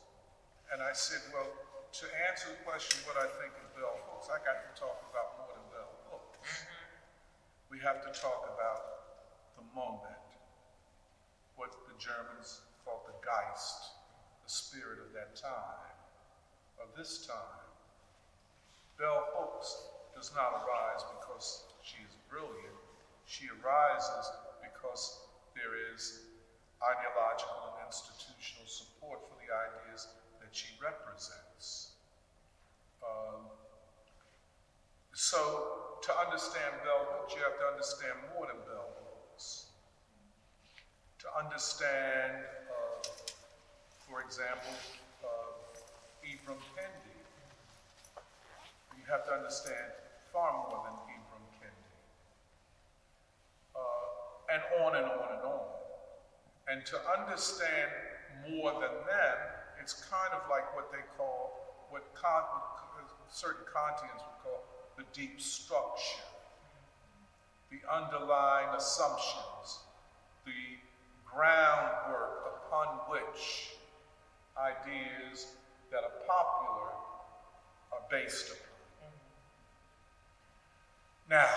And I said, well, to answer the question what I think of Bell Hooks, I got to talk about more than Bell Hooks. We have to talk about the moment, what the Germans called the Geist, the spirit of that time, of this time. Bell Hooks does not arise because she is brilliant. She arises because there is ideological and institutional support for the ideas that she represents. So to understand Bell Hooks, you have to understand more than Bell Hooks. To understand, for example, Ibram Kendi, you have to understand far more than Ibram Kendi. And on and on and on. And to understand more than them, it's kind of like what they call, what certain Kantians would call the deep structure, the underlying assumptions, the groundwork upon which ideas that are popular are based upon. Now,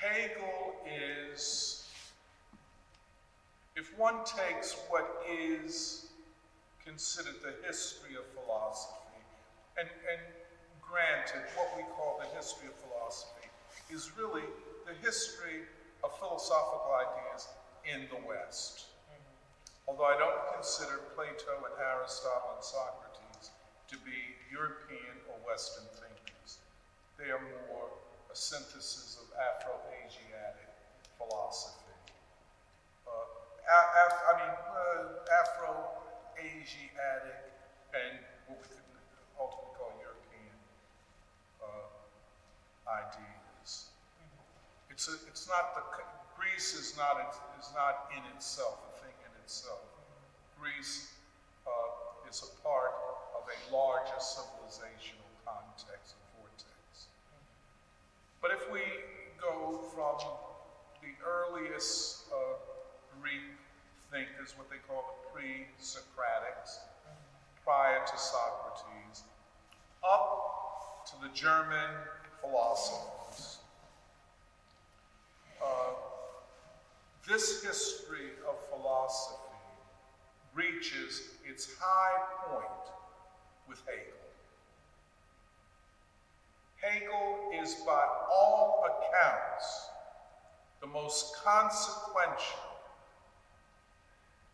Hegel is, if one takes what is considered the history of philosophy, and granted, what we call the history of philosophy is really the history of philosophical ideas in the West. Although I don't consider Plato and Aristotle and Socrates to be European or Western thinkers. They are more a synthesis of Afro-Asiatic philosophy. Afro-Asiatic and what we could ultimately call European ideas. It's not the Greece is not in itself a thing in itself. Greece is a part of a larger civilizational context and vortex. But if we go from the earliest Greek thinkers, what they call the pre-Socratics, prior to Socrates, up to the German philosophers, this history of philosophy reaches its high point with Hegel. Hegel is by all accounts the most consequential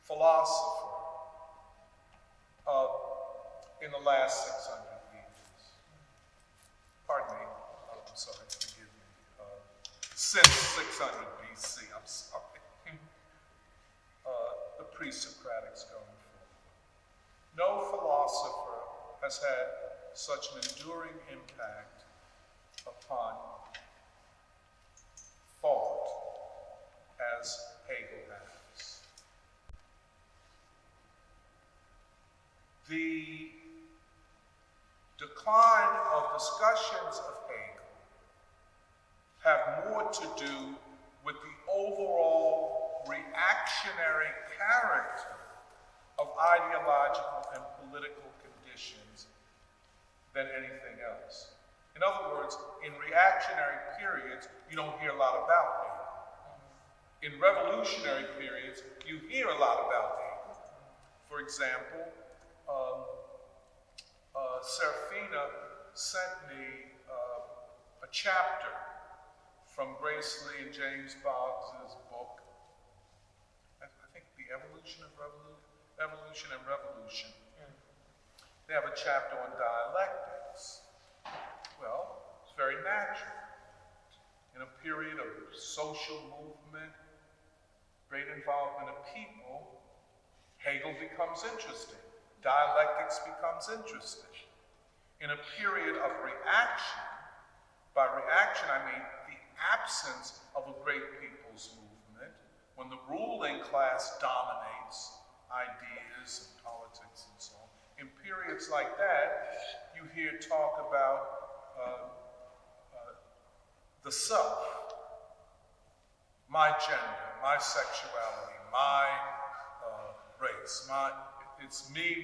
philosopher in the last 600 years. Pardon me, I'm sorry, forgive me. Since 600 BC, I'm sorry. The pre-Socratics going forward. No philosopher has had such an enduring impact upon thought as Hegel has. The decline of discussions of Hegel have more to do with the overall reactionary character of ideological and political conditions than anything else. In other words, in reactionary periods, you don't hear a lot about Hegel. In revolutionary periods, you hear a lot about Hegel. For example, Serafina sent me a chapter from Grace Lee and James Boggs's book, I think The Evolution and Revolution. They have a chapter on dialectics. Well, it's very natural. In a period of social movement, great involvement of people, Hegel becomes interesting. Dialectics becomes interesting. In a period of reaction, by reaction I mean the absence of a great people's movement, when the ruling class dominates ideas and politics and so on. In periods like that, you hear talk about the self, my gender, my sexuality, my race, it's me.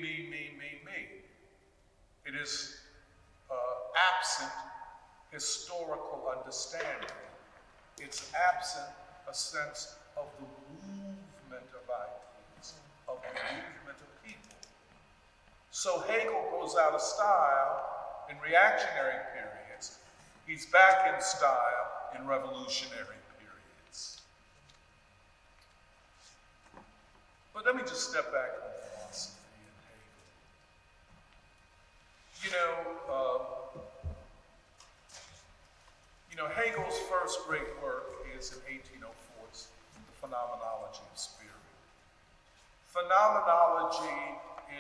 It is absent historical understanding. It's absent a sense of the movement of ideas, of the movement of people. So Hegel goes out of style in reactionary periods. He's back in style in revolutionary periods. But let me just step back on philosophy and Hegel. Hegel's first great work is in 1804, it's The Phenomenology of Spirit. Phenomenology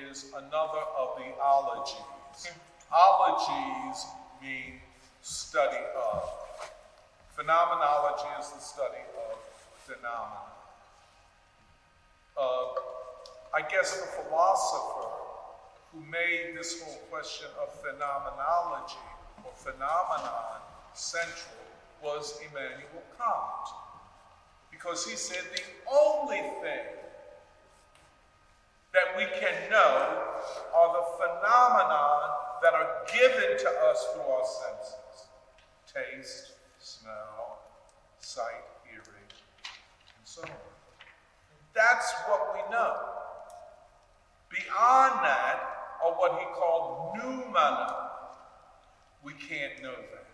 is another of the ologies. Ologies mean study of. Phenomenology is the study of phenomena. I guess the philosopher who made this whole question of phenomenology or phenomenon central was Immanuel Kant. Because he said the only thing that we can know are the phenomena that are given to us through our senses. Taste, smell, sight, hearing, and so on. That's what we know. Beyond that are what he called noumena. We can't know that.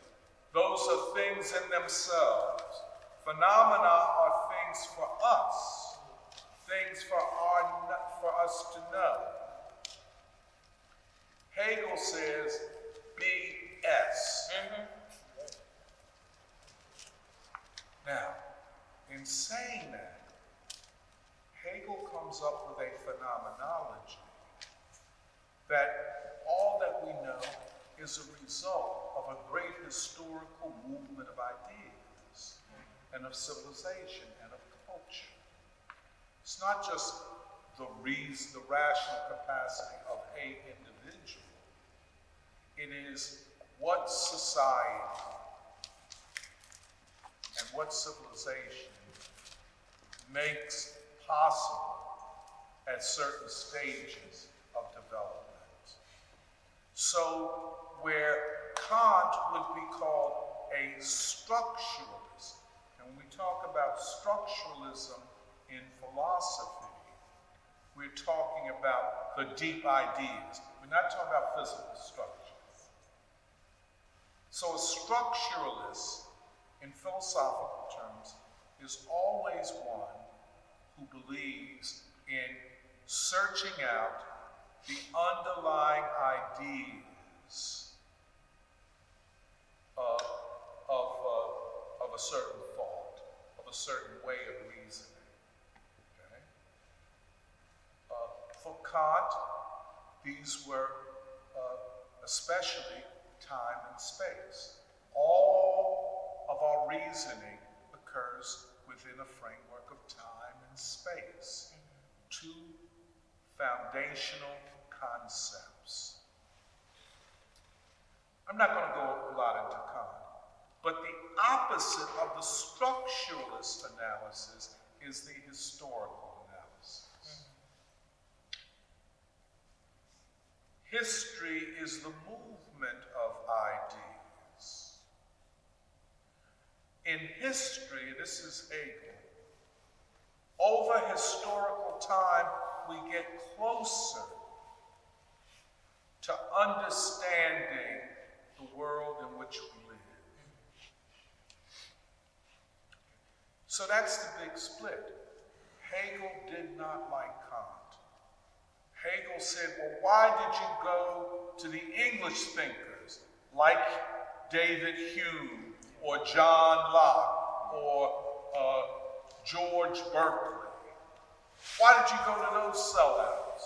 Those are things in themselves. Phenomena are things for us, things for us to know. Hegel says BS. Now, in saying that, Hegel comes up with a phenomenology that all that we know is a result of a great historical movement of ideas and of civilization and of culture. It's not just the rational capacity of an individual. It is what society and what civilization makes possible at certain stages of development. So where Kant would be called a structuralist, and when we talk about structuralism in philosophy, we're talking about the deep ideas. We're not talking about physical structures. So a structuralist, in philosophical terms, is always one who believes in searching out the underlying ideas of a certain thought, of a certain way of reasoning. Okay? For Kant, these were especially time and space. All of our reasoning occurs within a framework of time and space. Two foundational concepts. I'm not going to go a lot into Kant, but the opposite of the structuralist analysis is the historical analysis. History is the movement of ideas. In history, this is Hegel, over historical time, we get closer to understanding the world in which we live. So that's the big split. Hegel did not like Kant. Hegel said, well, why did you go to the English thinkers like David Hume or John Locke or George Berkeley? Why did you go to those sellouts?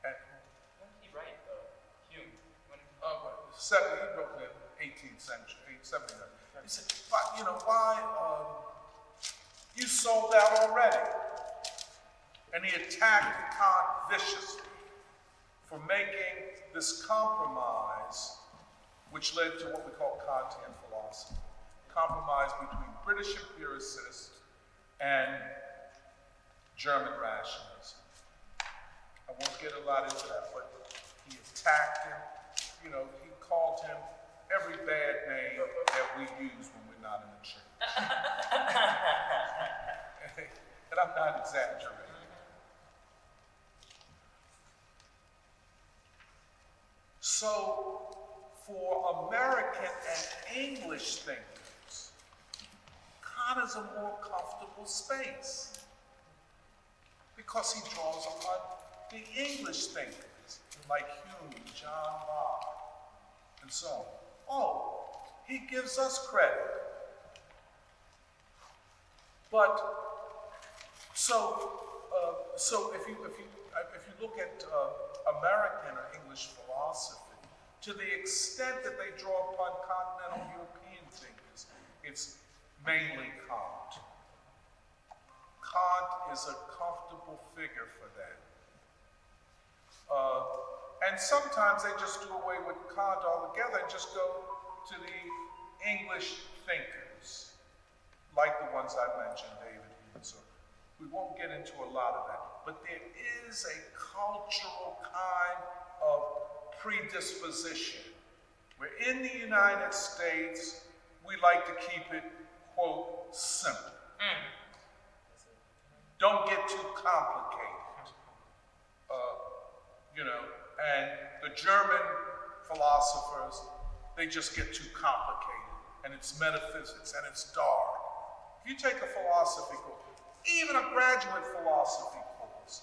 When did he write, though? Hume? He wrote in the 18th century, 17th. He said, why, you sold out already. And he attacked Kant viciously for making this compromise, which led to what we call Kantian philosophy. Compromise between British empiricists and German rationalism. I won't get a lot into that, but he attacked him. He called him every bad name that we use when we're not in the church. And I'm not exaggerating. So, for American and English thinkers, Kant is a more comfortable space because he draws upon the English thinkers like Hume, John Locke, and so on. Oh, he gives us credit. But so if you look at American or English philosophy, to the extent that they draw upon continental European thinkers, it's mainly Kant. Kant is a comfortable figure for that. And sometimes they just do away with Kant altogether and just go to the English thinkers, like the ones I mentioned, David Hume. So we won't get into a lot of that. But there is a cultural kind of predisposition where in the United States, we like to keep it, quote, simple. Don't get too complicated. And the German philosophers, they just get too complicated, and it's metaphysics, and it's dark. If you take a philosophy course, even a graduate philosophy course,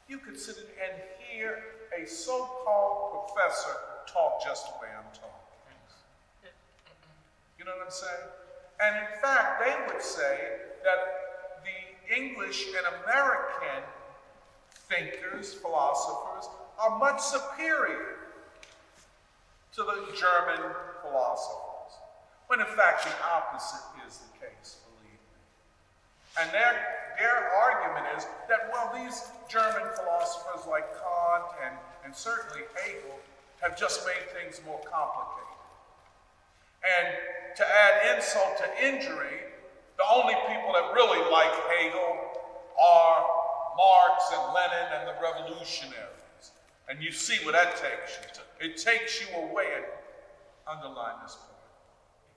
you could sit and hear a so-called professor talk just the way I'm talking. You know what I'm saying? And in fact, they would say that the English and American thinkers, philosophers, are much superior to the German philosophers, when in fact the opposite is the case, believe me. And their argument is that, well, these German philosophers like Kant and certainly Hegel have just made things more complicated. And to add insult to injury, the only people that really like Hegel are Marx and Lenin and the revolutionaries. And you see where that takes you to. It takes you away, and underline this point,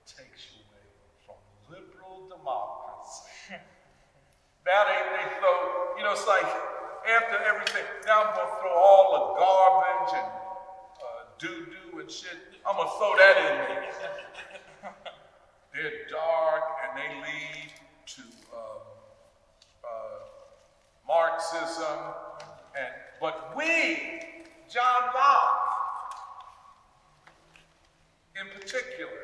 it takes you away from liberal democracy. Now they throw, it's like after everything, now I'm going to throw all the garbage and doo-doo and shit, I'm going to throw that in there. They're dark and they lead to Marxism, but we, John Locke, in particular,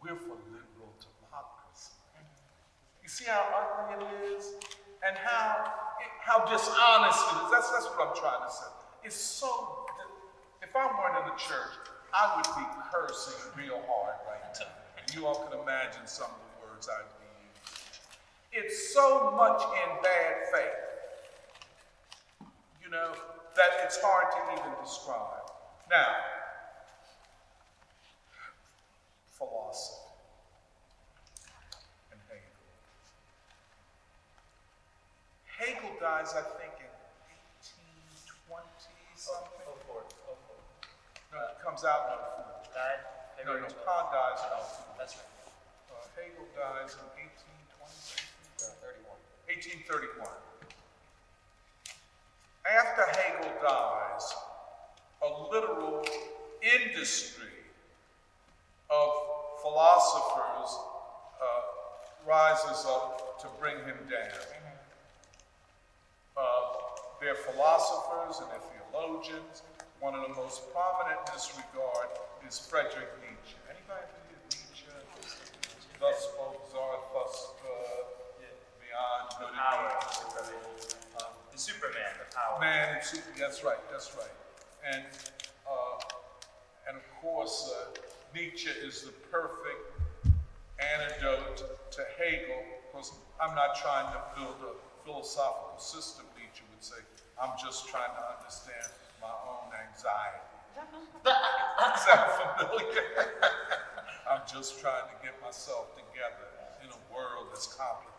we're for liberal democracy. You see how ugly it is, and how dishonest it is. That's what I'm trying to say. It's so. If I weren't in the church, I would be cursing real hard right now. And you all can imagine some of the words I'd be using. It's so much in bad faith, that it's hard to even describe. Now, philosophy and Hegel. Hegel dies, I think, in 1820 something. No, he comes out in 04. Died? No, Kant dies in 04. That's right. Hegel dies in 1831. After Hegel dies, a literal industry of philosophers rises up to bring him down. They're philosophers and they're theologians. One of the most prominent in this regard is Friedrich Nietzsche. Anybody familiar with Nietzsche? Thus spoke Zarathustra, beyond good and evil. The Superman, the power. Man, that's right. And of course, Nietzsche is the perfect antidote to Hegel, because I'm not trying to build a philosophical system, Nietzsche would say. I'm just trying to understand my own anxiety. Sound familiar? I'm just trying to get myself together in a world that's complicated.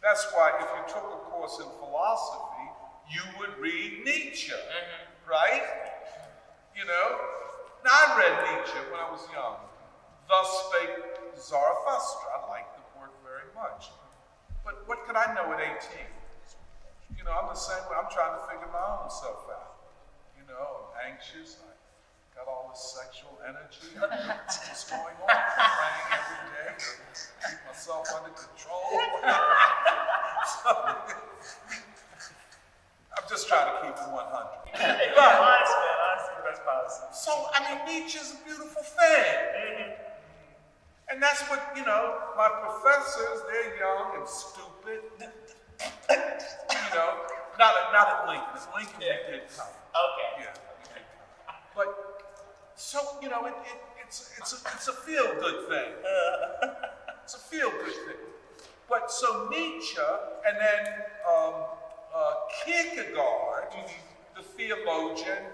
That's why if you took a course in philosophy, you would read Nietzsche, right? Now I read Nietzsche when I was young. Thus spake Zarathustra. I liked the work very much. But what could I know at 18? I'm the same way. I'm trying to figure my own self out. I'm anxious. I got all this sexual energy. What's going on? I'm praying every day to keep myself under control. I'm just trying to keep it 100. Honestly, that's possible. So, Nietzsche's a beautiful thing. And that's what, my professors, they're young and stupid. Not at Lincoln. At Lincoln, we did come. Okay. Yeah, we did come. But, so, it's a feel-good thing. It's a feel-good thing. But so Nietzsche, and then Kierkegaard, the theologian,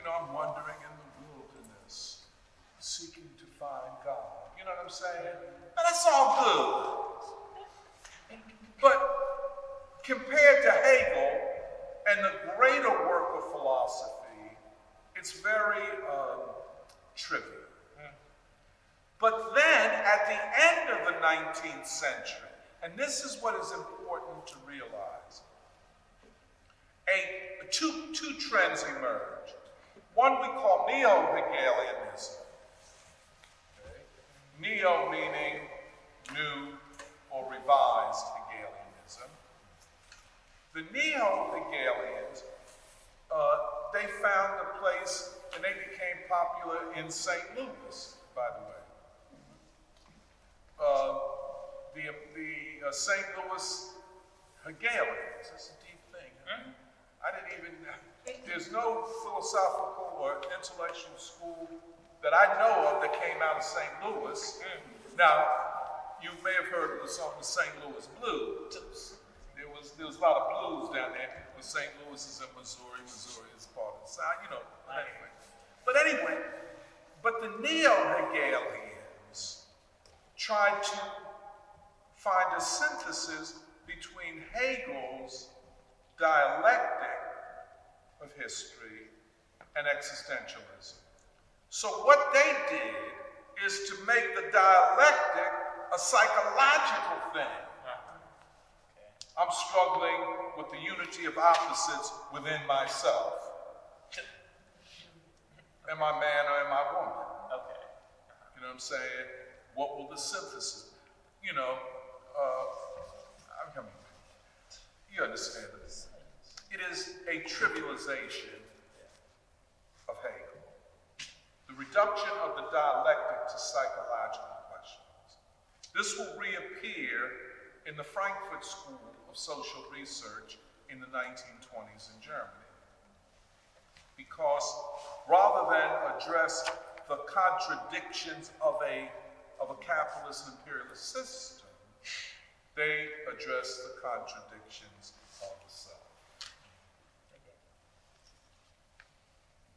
I'm wandering in the wilderness, seeking to find God. You know what I'm saying? And that's all good. But compared to Hegel and the greater work of philosophy, it's very trivial. But then, at the end of the 19th century, and this is what is important to realize, two trends emerge. One we call neo-Hegelianism. Okay? Neo meaning new or revised Hegelianism. The neo-Hegelians, they found a place, and they became popular in St. Louis, by the way. The St. Louis Hegelians, that's a deep thing. I didn't even, there's no philosophical or intellectual school that I know of that came out of St. Louis. Now, you may have heard of the song, the St. Louis Blues. There was a lot of blues down there, but St. Louis is in Missouri. Missouri is part of the South, But anyway, the neo-Hegelians tried to find a synthesis between Hegel's dialectic of history and existentialism. So what they did is to make the dialectic a psychological thing. I'm struggling with the unity of opposites within myself. Am I man or am I woman? Okay. You know what I'm saying? What will the synthesis? You understand this. It is a trivialization of Hegel. The reduction of the dialectic to psychological questions. This will reappear in the Frankfurt School of Social Research in the 1920s in Germany. Because rather than address the contradictions of a capitalist and imperialist system, they address the contradictions of the self.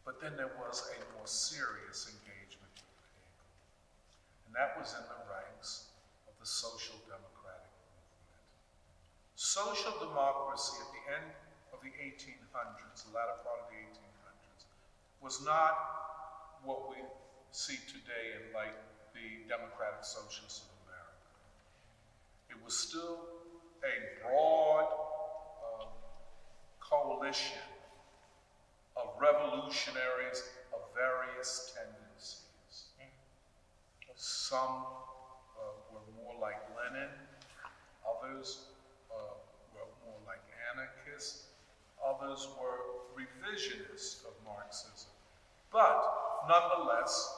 But then there was a more serious engagement with Hegel, and that was in the ranks of the social democratic movement. Social democracy at the end of the 1800s, the latter part of the 1800s, was not what we see today in like the democratic socialists of America. It was still a broad coalition of revolutionaries of various tendencies. Some were more like Lenin, others were more like anarchists, others were revisionists of Marxism. But nonetheless,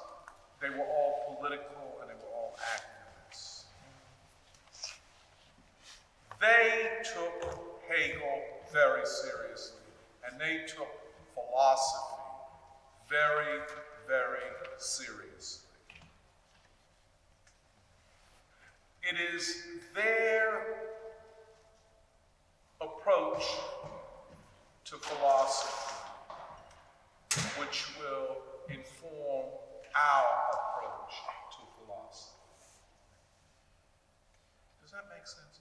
they were all political and they were all activists. They took Hegel very seriously, and they took philosophy very, very seriously. It is their approach to philosophy which will inform our approach to philosophy. Does that make sense?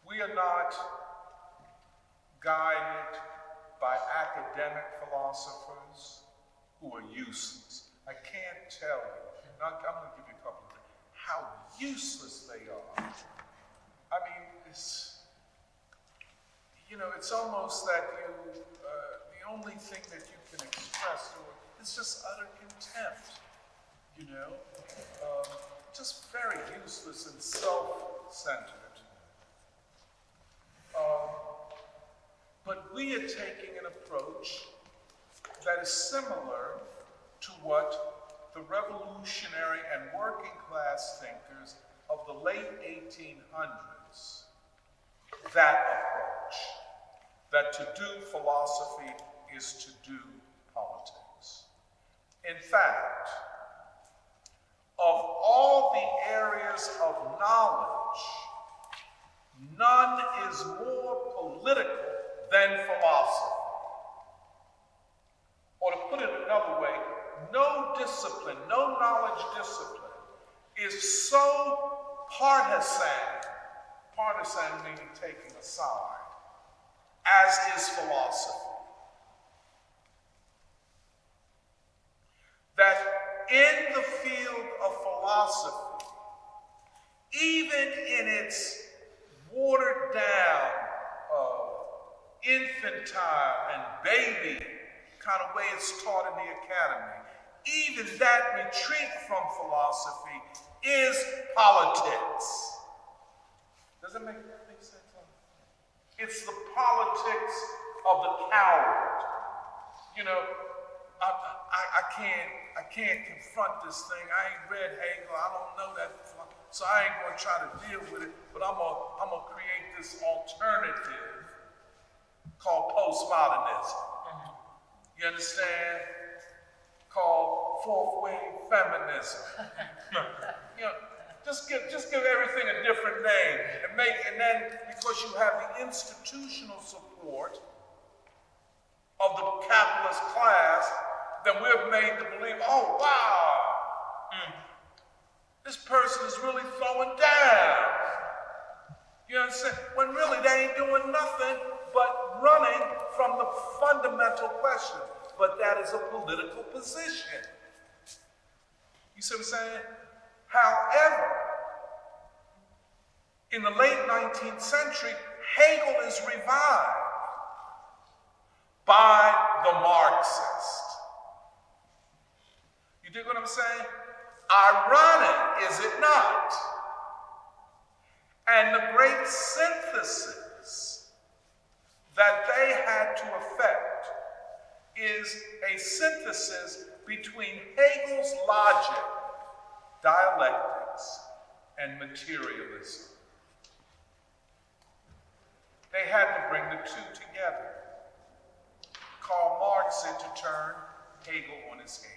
We are not guided by academic philosophers who are useless. I can't tell you, I'm going to give you a couple of things, how useless they are. I mean, it's almost that the only thing that you can express to it is just utter contempt, just very useless and self-centered. But we are taking an approach that is similar to what the revolutionary and working class thinkers of the late 1800s, that approach, that to do philosophy is to do politics. In fact, of all the areas of knowledge, none is more political than philosophy. Or to put it another way, no discipline, no knowledge discipline is so partisan meaning taking a side, as is philosophy. That in the field of philosophy, even in its watered down, infantile and baby kind of way it's taught in the academy, even that retreat from philosophy is politics. Does it make sense? It's the politics of the coward. You know, I can't confront this thing. I ain't read Hegel. I don't know that, so I ain't gonna try to deal with it. But I'm gonna create this alternative called postmodernism. You understand? Called fourth wave feminism. You know, just give everything a different name and then because you have the institutional support of the capitalist class, then we're made to believe, oh wow, this person is really throwing down. You understand? When really they ain't doing nothing but running from the fundamental question. But that is a political position. You see what I'm saying? However, in the late 19th century, Hegel is revived by the Marxist. You dig what I'm saying? Ironic, is it not? And the great synthesis that they had to effect is a synthesis between Hegel's logic, dialectics, and materialism. They had to bring the two together. Karl Marx said to turn Hegel on his head.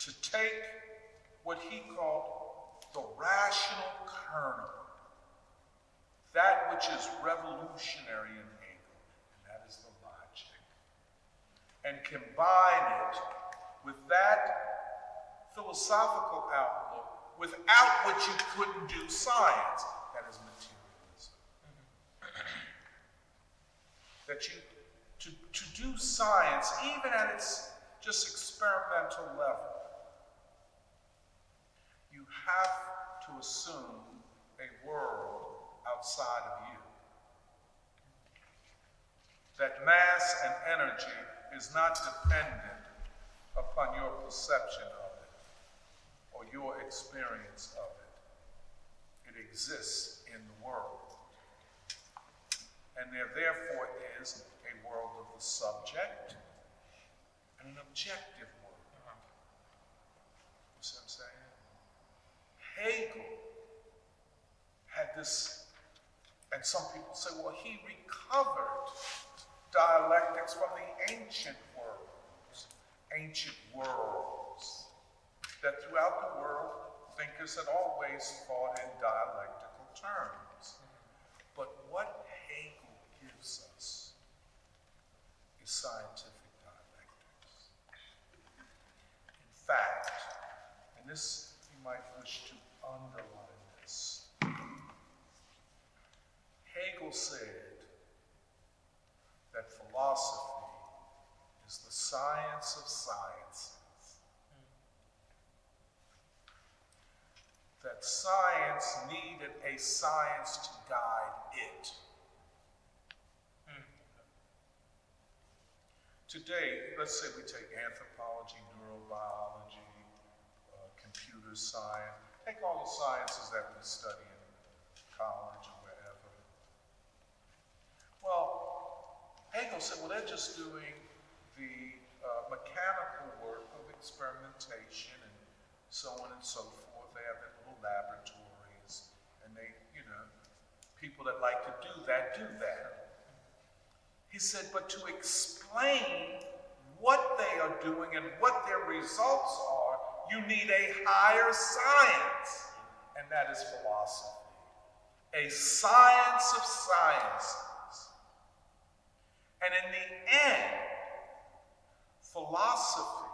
To take what he called the rational kernel, that which is revolutionary in Hegel, and that is the logic, and combine it with that philosophical outlook without which you couldn't do science, that is materialism. That you, to do science, even at its just experimental level, you have to assume a world outside of you. That mass and energy is not dependent upon your perception of it or your experience of it. It exists in the world. And there therefore is a world of the subject and an objective world. You see what I'm saying? Hegel had this, and some people say, well, he recovered dialectics from the ancient worlds, that throughout the world, thinkers had always thought in dialectical terms. But what Hegel gives us is scientific dialectics. In fact, and this you might wish to underline this, Hegel said that philosophy is the science of sciences. That science needed a science to guide it. Today, let's say we take anthropology, neurobiology, computer science, take all the sciences that we study in college or wherever. Well, Hegel said, well, they're just doing the mechanical work of experimentation and so on and so forth. They have their little laboratories, and they, people that like to do that, do that. He said, but to explain what they are doing and what their results are, you need a higher science, and that is philosophy. a science of sciences. And in the end, philosophy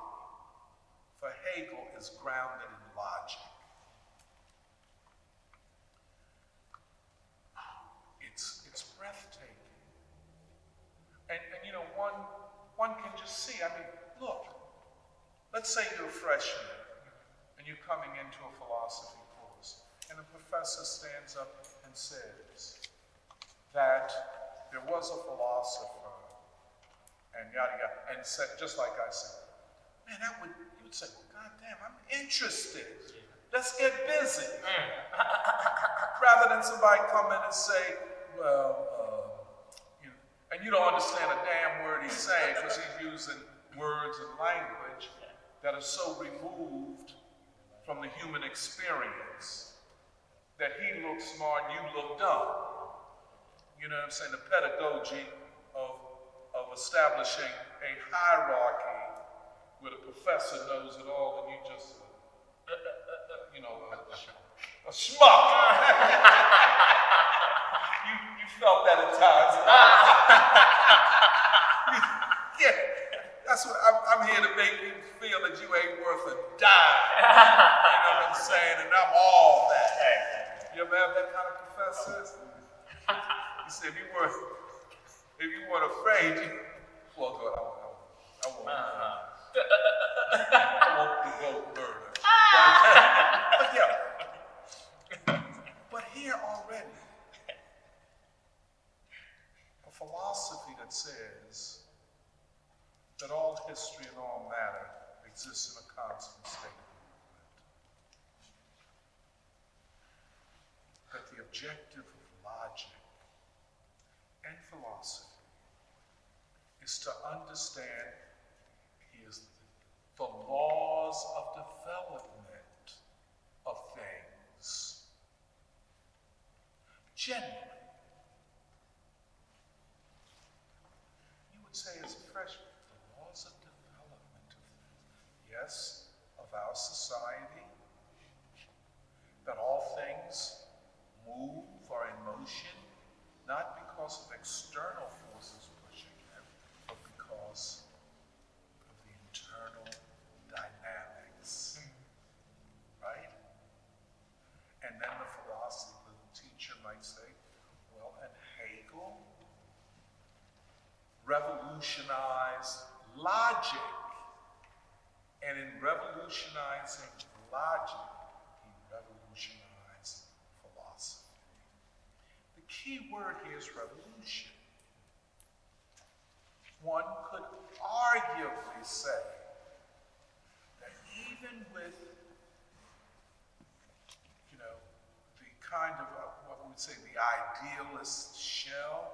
for Hegel is grounded in logic. It's breathtaking. And you know, one can just see, I mean, look, let's say you're a freshman and you're coming into a philosophy course, and the professor stands up and says that there was a philosopher and yada yada, and said, just like I said, man, you would say, well, goddamn, I'm interested. Let's get busy. Rather than somebody come in and say, well, you know, and you don't understand a damn word he's saying because he's using words and language that are so removed from the human experience that he looks smart and you look dumb. You know what I'm saying? The pedagogy of establishing a hierarchy where the professor knows it all and you just, you know, a schmuck. you felt that at times. Yeah, that's what I'm here to make you feel that you ain't worth a dime. You know what I'm saying? And I'm all that. You ever have that kind of professor? He said, if you weren't afraid, well, God, I won't provoke murder. But yeah. But here already, a philosophy that says that all history and all matter exists in a constant state of movement. That the objective of logic and philosophy is to understand the laws of development of things. Generally, you would say as a freshman, the laws of development of things. Yes, of our society, that all things move or in motion, not because of external forces pushing them, but because of the internal dynamics. Right? And then the philosopher, the teacher might say, well, and Hegel revolutionized logic. And in revolutionizing logic, he revolutionized philosophy. The key word here is revolution. One could arguably say that even with, you know, the kind of what we would say the idealist shell,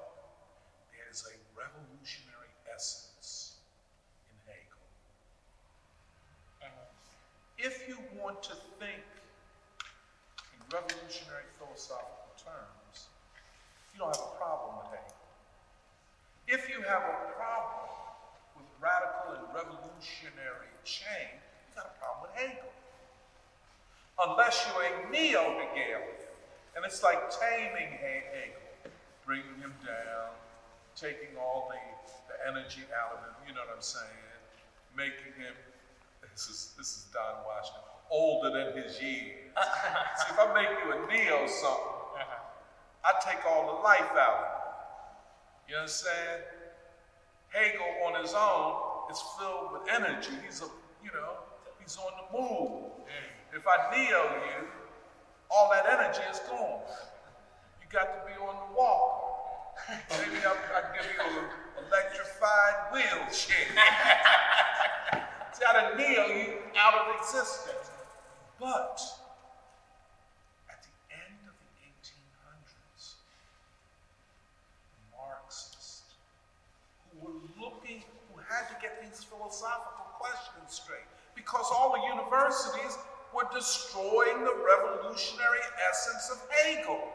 there's a revolutionary essence in Hegel. If you want to think in revolutionary philosophical terms, you don't have a problem with Hegel. If you have a problem with radical and revolutionary change, you got a problem with Hegel. Unless you're a neo-Hegelian. And it's like taming Hegel, bringing him down, taking all the energy out of him, you know what I'm saying? Making him, this is Don Washington, older than his years. See, if I make you a neo something, I take all the life out of him. You understand? Hegel on his own is filled with energy. He's he's on the move. If I neo you, all that energy is gone. You got to be on the walk. Maybe I'll give you an electrified wheelchair. See, I done neo you out of existence. But at the end of the 1800s, Marxists who had to get these philosophical questions straight, because all the universities were destroying the revolutionary essence of Hegel.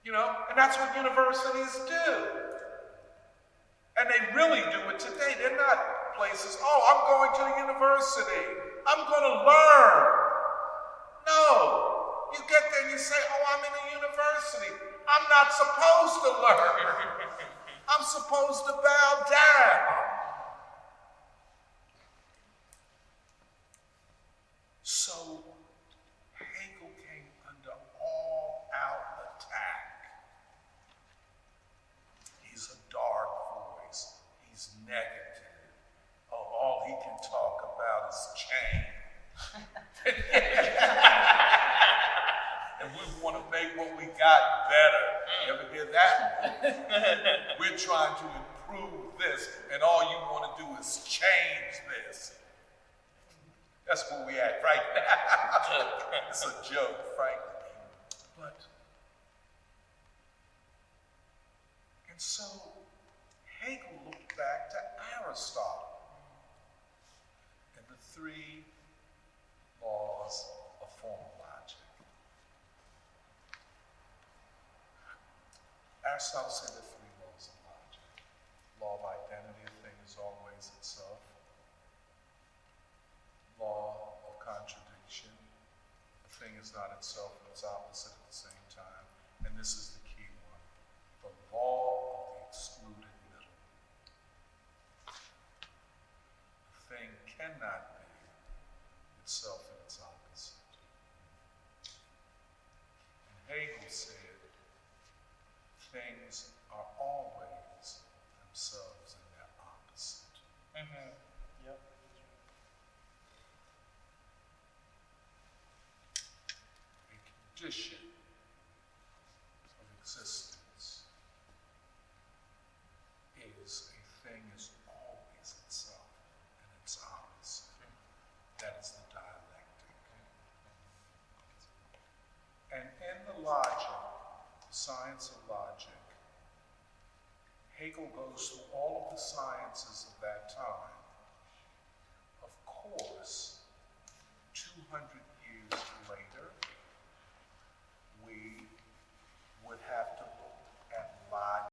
You know, and that's what universities do. And they really do it today. They're not places, oh, I'm going to the university. I'm going to learn. No. You get there and you and say, oh, I'm in a university. I'm not supposed to learn. I'm supposed to bow down. So Hegel came under all-out attack. He's a dark voice. He's negative. Oh, all he can talk about is change. And we want to make what we got better. You ever hear that? We're trying to improve this, and all you want to do is change this. That's where we at right now. It's a joke, frankly. And so Hegel looked back to Aristotle and the three laws of formal logic. Aristotle said there are three laws of logic. Law of identity, a thing is always itself. Law of contradiction, a thing is not itself but its opposite at the same time. And this is the key one, the law of the excluded middle. A thing cannot be itself and its opposite. And Hegel said, things are always themselves and their opposite. Mm-hmm. Yep. A condition of existence is a thing is always itself and its opposite. That is the dialectic. And in the logic, the science of logic, Hegel goes through all of the sciences of